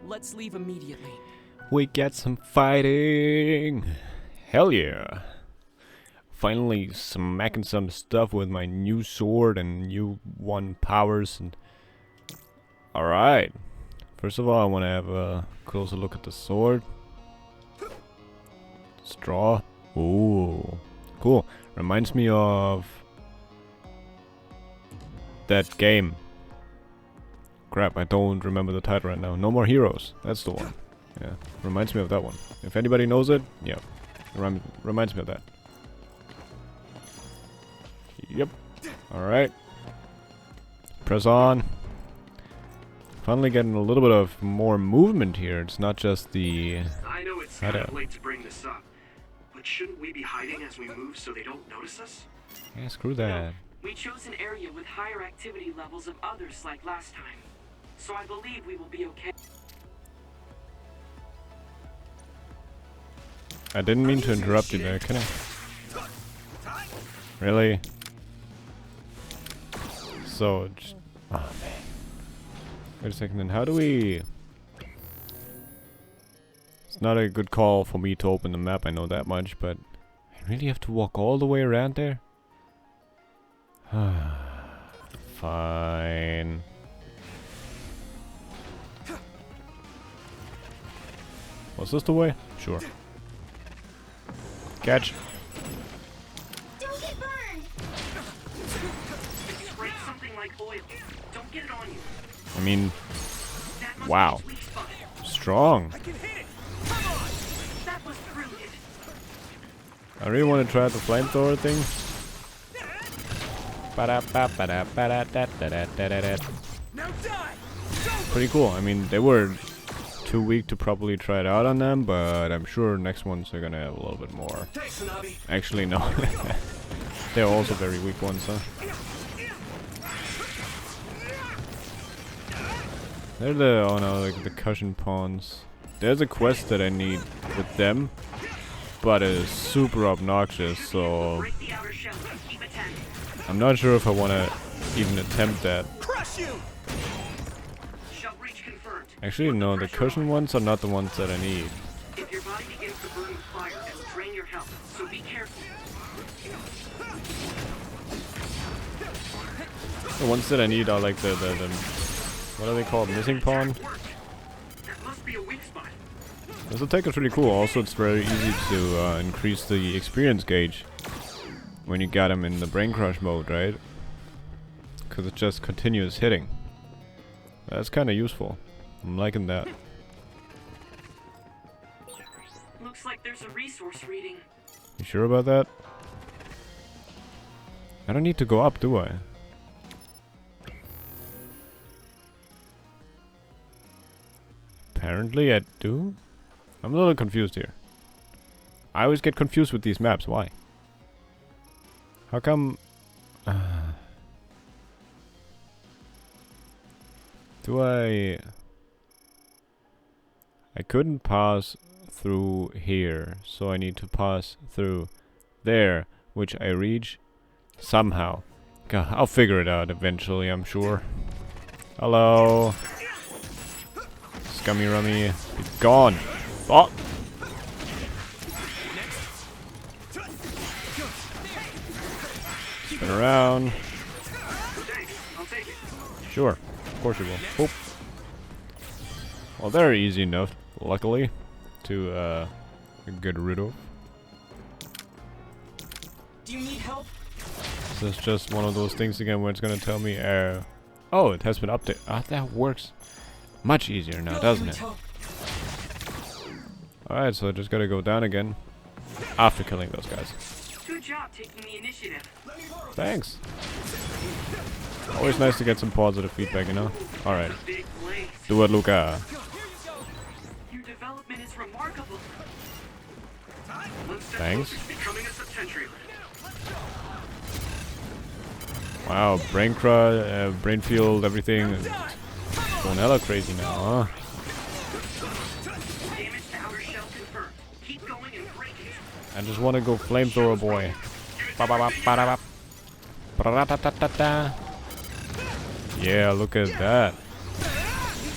Let's leave immediately. We get some fighting! Hell yeah! Finally smacking some stuff with my new sword and new one powers and... Alright. First of all, I want to have a closer look at the sword. Straw. Ooh. Cool. Reminds me of... that game. Crap, I don't remember the title right now. No More Heroes. That's the one. Yeah. Reminds me of that one. If anybody knows it, yeah. Reminds me of that. Yep. Alright. Press on. Finally getting a little bit of more movement here. It's not just the... I know it's kind of late to bring this up, but shouldn't we be hiding as we move so they don't notice us? Yeah, screw that. We chose an area with higher activity levels of others like last time, so I believe we will be okay. I didn't mean to interrupt you there, can I? Really? So, just... Oh, man. Wait a second, then how do we... It's not a good call for me to open the map, I know that much, but... I really have to walk all the way around there? Fine. Was this the way? Sure. Catch. Don't get burned! Spray something like oil. Don't get it on you. I mean, wow. Strong. That was brilliant. I really want to try the flamethrower thing. Pretty cool. I mean, they were too weak to probably try it out on them, but I'm sure next ones are gonna have a little bit more. Actually, no. They're also very weak ones, huh? They're the, oh no, like the cushion pawns. There's a quest that I need with them, but it is super obnoxious, so I'm not sure if I want to even attempt that. Actually, no, the cushion ones are not the ones that I need. If your body begins to burn with fire, it will drain your health, so be careful. The ones that I need are like the what are they called? Missing pawn? This attack is really cool. Also, it's very easy to increase the experience gauge when you got him in the brain crush mode, right? Because it's just continuous hitting. That's kind of useful. I'm liking that. Looks like there's a resource reading. You sure about that? I don't need to go up, do I? Apparently I do. I'm a little confused here. I always get confused with these maps. Why? How come... do I couldn't pass through here, so I need to pass through there, which I reach somehow. God, I'll figure it out eventually, I'm sure. Hello. Scummy rummy, be gone. Oh. Spin around. Sure, of course you will. Oop. Well, they're easy enough, luckily, to get rid of. Do you need help? This is just one of those things again where it's gonna tell me, oh, it has been updated. Ah, that works much easier now, doesn't it? Alright, so I just gotta go down again after killing those guys. Good job taking the initiative. Thanks. Always nice to get some positive feedback, you know? Alright. Do it, Luca. Your development is remarkable. Thanks. Wow, brain crush, brain field, everything. Going hella crazy now, huh? I just want to go flamethrower boy. Yeah, look at that.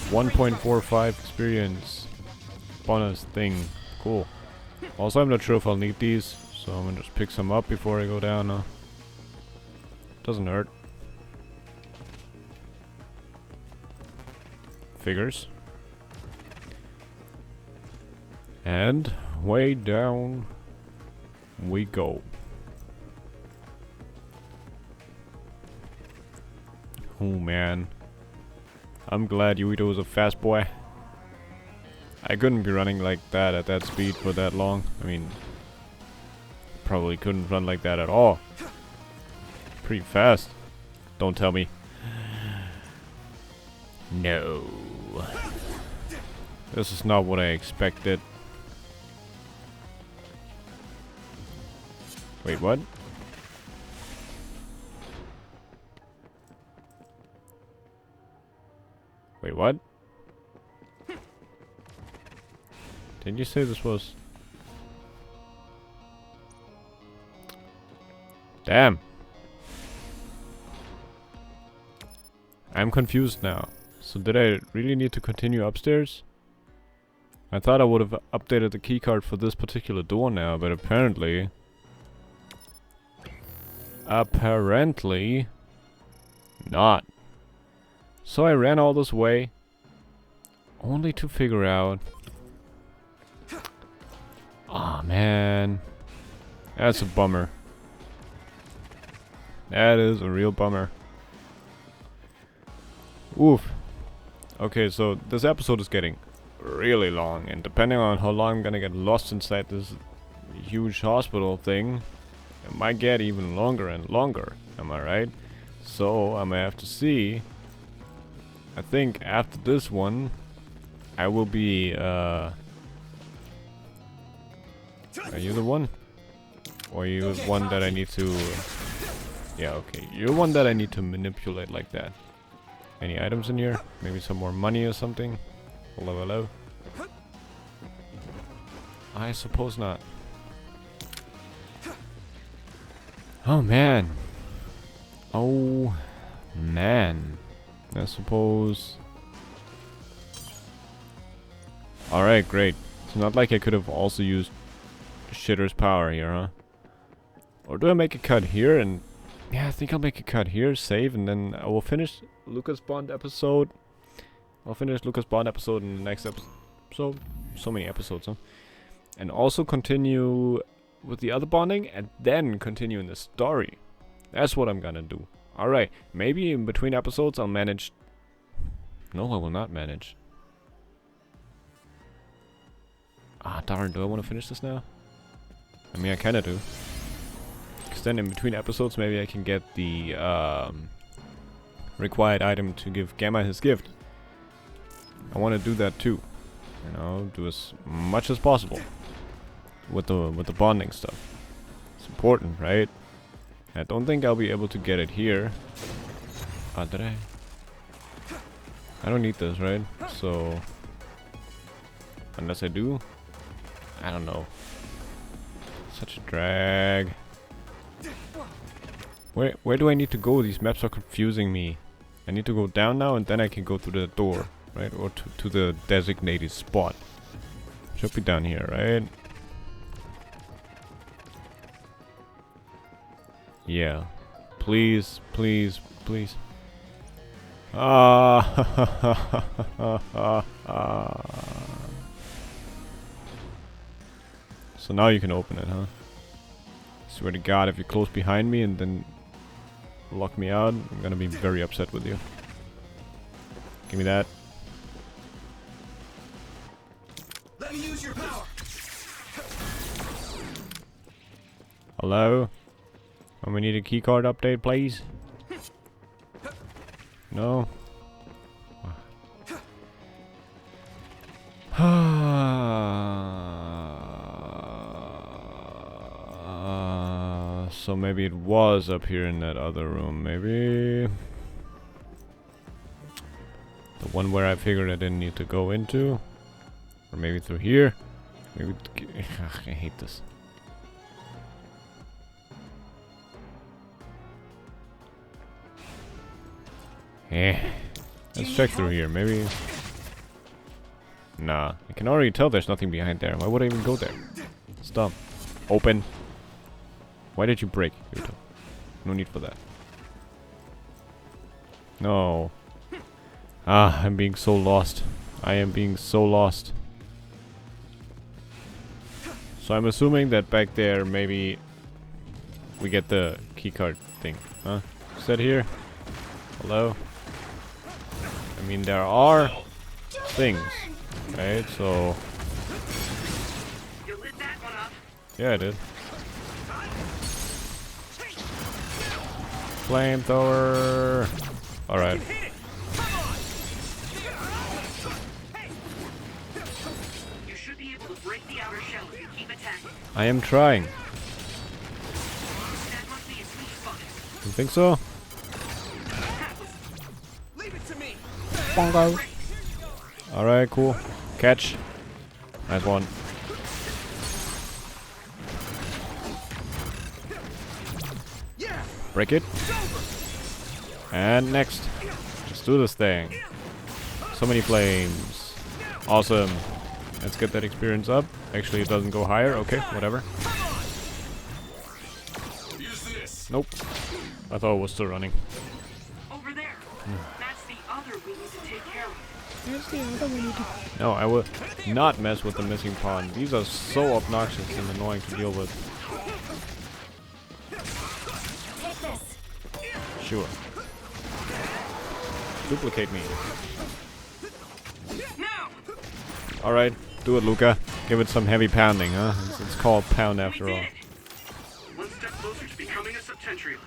1.45 experience bonus thing. Cool. Also, I'm not sure if I'll need these, so I'm gonna just pick some up before I go down. Doesn't hurt. Figures. And way down we go. Oh man. I'm glad Yuito is a fast boy. I couldn't be running like that at that speed for that long. I mean, probably couldn't run like that at all. Pretty fast. Don't tell me. No. This is not what I expected. Wait, what? Wait, what? Didn't you say this was... Damn. I'm confused now. So did I really need to continue upstairs? I thought I would have updated the keycard for this particular door now, but apparently... Apparently... not. So I ran all this way, only to figure out... Aw, man. That's a bummer. That is a real bummer. Oof. Okay, so this episode is getting really long, and depending on how long I'm gonna get lost inside this huge hospital thing, it might get even longer and longer. Am I right? So I'm gonna have to see. I think after this one, I will be. Are you the one? Or are you the one that I need to? Yeah, okay. You're the one that I need to manipulate like that. Any items in here? Maybe some more money or something? Hello, hello. I suppose not. Oh man. Oh man. I suppose. Alright, great. It's not like I could have also used Shitter's power here, huh? Or do I make a cut here and... Yeah, I think I'll make a cut here, save, and then I will finish Lucas Bond episode. I'll finish Lucas Bond episode in the next episode. So many episodes, huh? And also continue with the other bonding, and then continue in the story. That's what I'm gonna do. Alright, maybe in between episodes I'll manage... No, I will not manage. Ah, darn, do I want to finish this now? I mean, I kinda do. Because then in between episodes maybe I can get the required item to give Gamma his gift. I want to do that too. You know, do as much as possible with the bonding stuff. It's important, right? I don't think I'll be able to get it here. Ah, did I? I don't need this, right? So unless I do, I don't know. Such a drag. Where do I need to go? These maps are confusing me. I need to go down now and then I can go through the door, right? Or to the designated spot. Should be down here, right? Yeah. Please, please, please. So now you can open it, huh? Swear to God, if you're close behind me and then lock me out, I'm gonna be very upset with you. Give me that. Let me use your power. Hello? We need a keycard update, please. No? So maybe it was up here in that other room, maybe. The one where I figured I didn't need to go into. Or maybe through here. Maybe... I hate this. Let's check through here, maybe. Nah, I can already tell there's nothing behind there. Why would I even go there? Stop. Open. Why did you break? No need for that. No. Ah, I'm being so lost. I am being so lost. So I'm assuming that back there maybe we get the keycard thing, huh? Is that here? Hello? I mean, there are things, right? So... Yeah, I did. Flamethrower! Alright. You should be able to break the outer shell if you keep attacking. I am trying. That must be a sweet spot. You think so? Leave it to me. Bongo. Alright, cool. Catch. Nice one. Break it. And next. Let's do this thing. So many flames. Awesome. Let's get that experience up. Actually, it doesn't go higher. Okay, whatever. Nope. I thought it was still running. Over there. That's the other we need to take care of. No, I will not mess with the missing pawn. These are so obnoxious and annoying to deal with. Sure. Duplicate me. Alright, do it, Luca. Give it some heavy pounding, huh? It's called pound after all. One step closer to becoming a septentrion.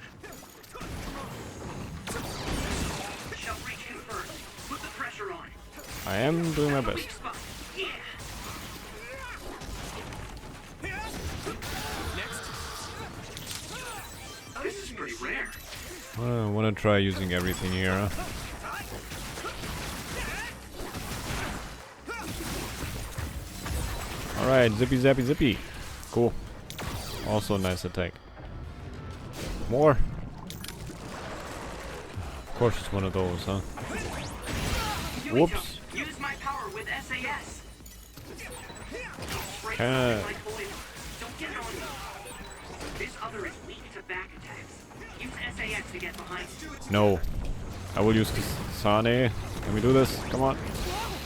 Shall reach confirmed. Put the pressure on. I am doing my best. Yeah. This is pretty rare. I want to try using everything here, huh? Alright, zippy zappy zippy. Cool. Also nice attack. More. Of course it's one of those, huh? Whoops. Use my power with SAS. Kinda. Don't get it on me. This other is weak to back attacks. Use SAS to get behind. No. I will use this Sane. Can we do this? Come on.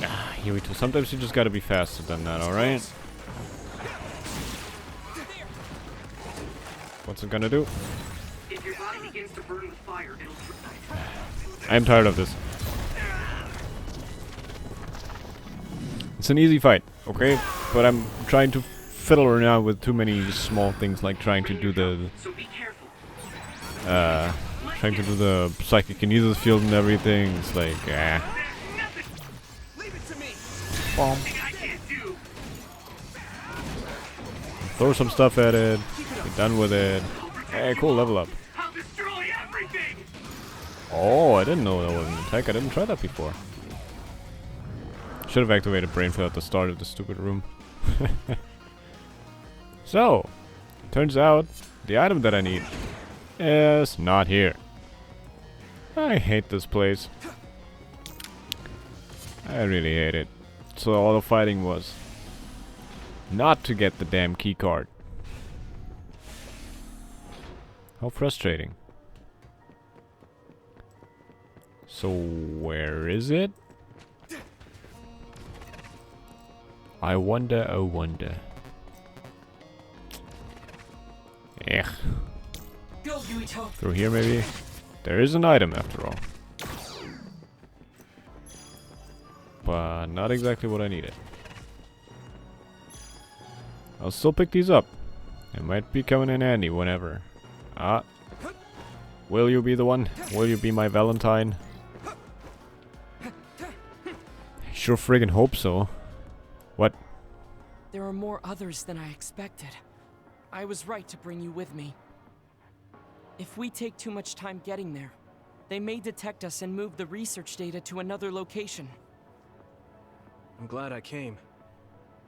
Ah, here we go. Sometimes you just gotta be faster than that, alright? What's it gonna do? If your body begins to burn with fire, it'll I'm tired of this. It's an easy fight, okay? But I'm trying to fiddle around with too many small things, like trying to do the trying to do the psychokinesis field and everything. It's like Bomb. Throw some stuff at it. Be done with it. Hey, cool, level up. Oh, I didn't know that was an attack. I didn't try that before. Should have activated brainpower at the start of the stupid room. So, turns out the item that I need is not here. I hate this place. I really hate it. So all the fighting was not to get the damn key card. How frustrating. So where is it? I wonder, oh wonder. Ugh. Through here maybe? There is an item after all. But not exactly what I needed. I'll still pick these up. It might be coming in handy whenever. Ah. Will you be the one? Will you be my Valentine? Sure friggin' hope so. What? There are more others than I expected. I was right to bring you with me. If we take too much time getting there, they may detect us and move the research data to another location. I'm glad I came.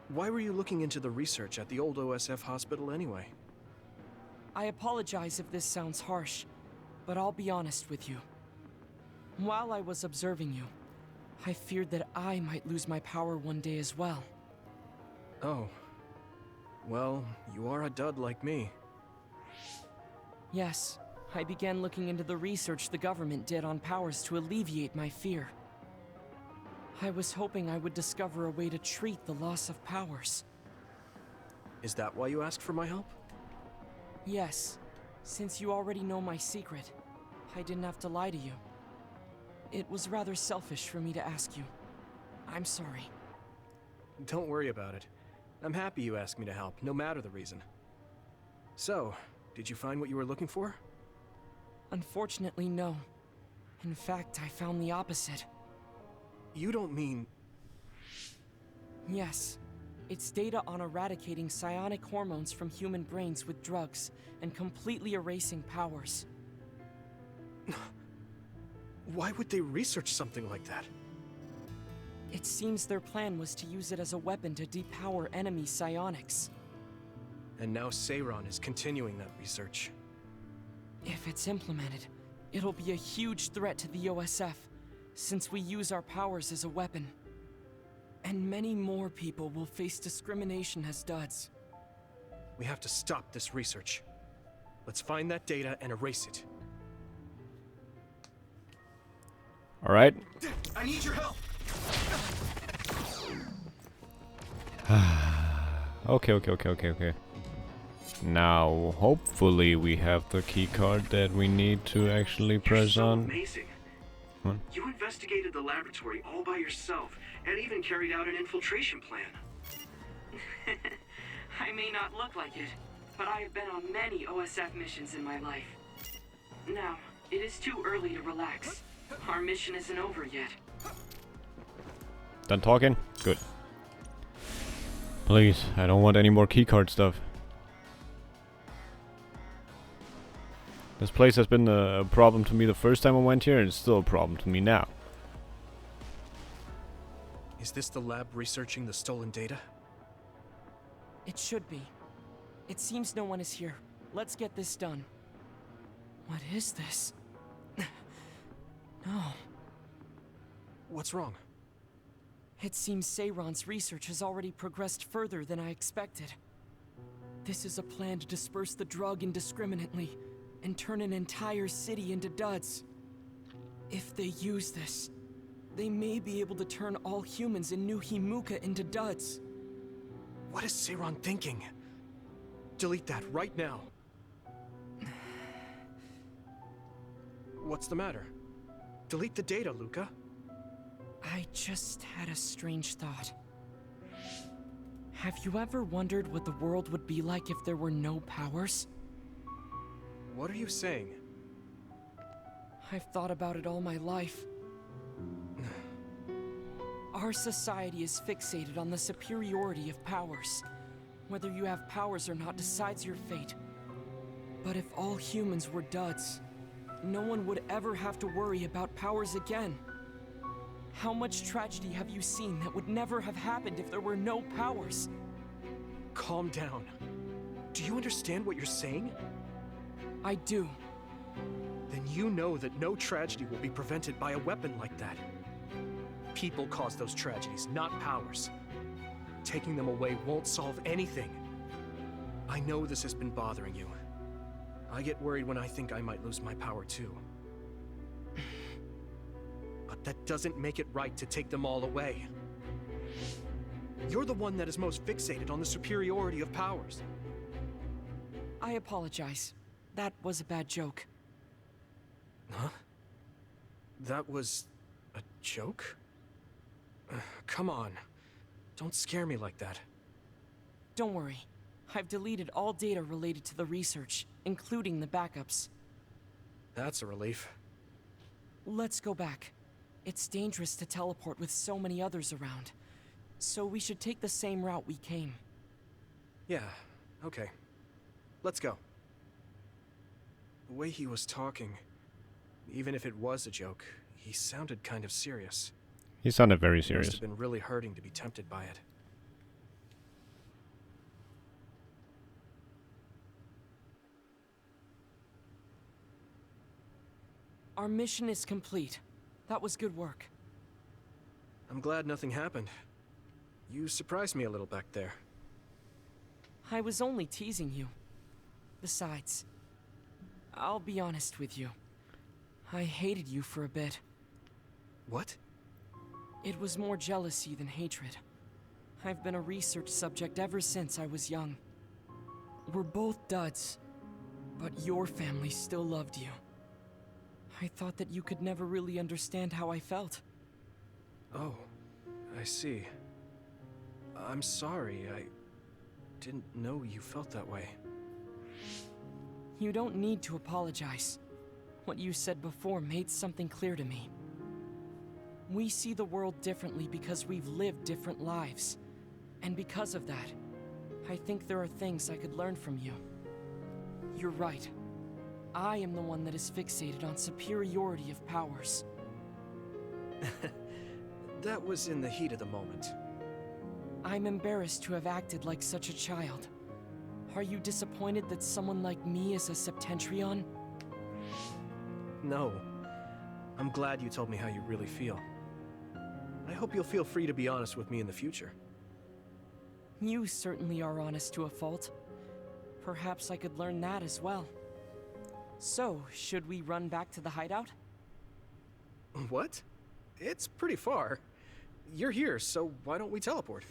Why were you looking into the research at the old OSF hospital anyway? I apologize if this sounds harsh, but I'll be honest with you. While I was observing you, I feared that I might lose my power one day as well. Oh. Well, you are a dud like me. Yes, I began looking into the research the government did on powers to alleviate my fear. I was hoping I would discover a way to treat the loss of powers. Is that why you asked for my help? Yes, since you already know my secret, I didn't have to lie to you. It was rather selfish for me to ask you. I'm sorry. Don't worry about it. I'm happy you asked me to help, no matter the reason. So, did you find what you were looking for? Unfortunately, no. In fact, I found the opposite. You don't mean... Yes. It's data on eradicating psionic hormones from human brains with drugs and completely erasing powers. Why would they research something like that? It seems their plan was to use it as a weapon to depower enemy psionics. And now Seiron is continuing that research. If it's implemented, it'll be a huge threat to the OSF, since we use our powers as a weapon. And many more people will face discrimination as duds. We have to stop this research. Let's find that data and erase it. Alright. I need your help! Okay. Now, hopefully we have the key card that we need to actually press on. Amazing. What? You investigated the laboratory all by yourself and even carried out an infiltration plan. I may not look like it, but I have been on many OSF missions in my life. Now, it is too early to relax. Our mission isn't over yet. Done talking? Good. Please, I don't want any more keycard stuff. This place has been a problem to me the first time I went here, and it's still a problem to me now. Is this the lab researching the stolen data? It should be. It seems no one is here. Let's get this done. What is this? No. What's wrong? It seems Seiron's research has already progressed further than I expected. This is a plan to disperse the drug indiscriminately and turn an entire city into duds. If they use this, they may be able to turn all humans in New Himuka into duds. What is Seiron thinking? Delete that right now. What's the matter? Delete the data, Luca. I just had a strange thought. Have you ever wondered what the world would be like if there were no powers? What are you saying? I've thought about it all my life. Our society is fixated on the superiority of powers. Whether you have powers or not decides your fate. But if all humans were duds, no one would ever have to worry about powers again. How much tragedy have you seen that would never have happened if there were no powers? Calm down. Do you understand what you're saying? I do. Then you know that no tragedy will be prevented by a weapon like that. People cause those tragedies, not powers. Taking them away won't solve anything. I know this has been bothering you. I get worried when I think I might lose my power too. But that doesn't make it right to take them all away. You're the one that is most fixated on the superiority of powers. I apologize. That was a bad joke. Huh? That was a joke? Come on. Don't scare me like that. Don't worry. I've deleted all data related to the research, including the backups. That's a relief. Let's go back. It's dangerous to teleport with so many others around. So we should take the same route we came. Yeah, okay. Let's go. The way he was talking, even if it was a joke, he sounded kind of serious. He sounded very He serious. must have been really hurting to be tempted by it. Our mission is complete. That was good work. I'm glad nothing happened. You surprised me a little back there. I was only teasing you. Besides, I'll be honest with you. I hated you for a bit. What? It was more jealousy than hatred. I've been a research subject ever since I was young. We're both duds, but your family still loved you. I thought that you could never really understand how I felt. Oh, I see. I'm sorry, I didn't know you felt that way. You don't need to apologize. What you said before made something clear to me. We see the world differently because we've lived different lives. And because of that, I think there are things I could learn from you. You're right. I am the one that is fixated on superiority of powers. That was in the heat of the moment. I'm embarrassed to have acted like such a child. Are you disappointed that someone like me is a Septentrion? No. I'm glad you told me how you really feel. I hope you'll feel free to be honest with me in the future. You certainly are honest to a fault. Perhaps I could learn that as well. So, should we run back to the hideout? What? It's pretty far. You're here, so why don't we teleport?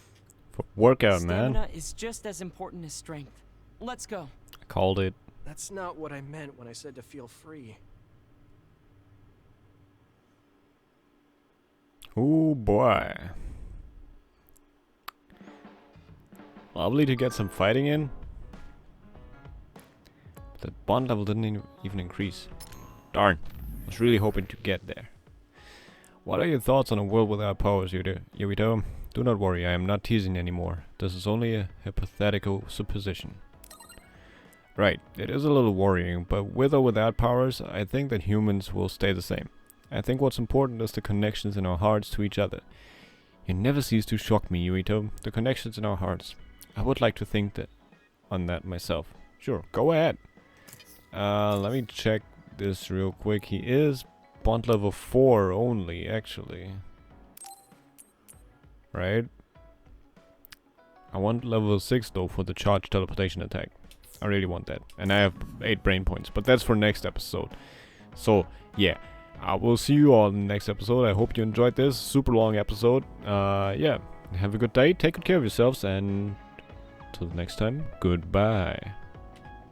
Workout, Stamina man. is just as important as strength. Let's go. I called it. That's not what I meant when I said to feel free. Oh boy. Lovely to get some fighting in. The bond level didn't even increase. Darn. I was really hoping to get there. What are your thoughts on a world without powers, Yuito? Do not worry, I am not teasing anymore. This is only a hypothetical supposition. Right, it is a little worrying, but with or without powers, I think that humans will stay the same. I think what's important is the connections in our hearts to each other. You never cease to shock me, Yuito. The connections in our hearts. I would like to think that on that myself. Sure, go ahead. Let me check this real quick. He is bond level 4 only, actually. Right? I want level 6 though for the charge teleportation attack. I really want that. And I have 8 brain points, but that's for next episode. So, yeah. I will see you all in the next episode. I hope you enjoyed this super long episode. Yeah. Have a good day. Take good care of yourselves, and till the next time, goodbye.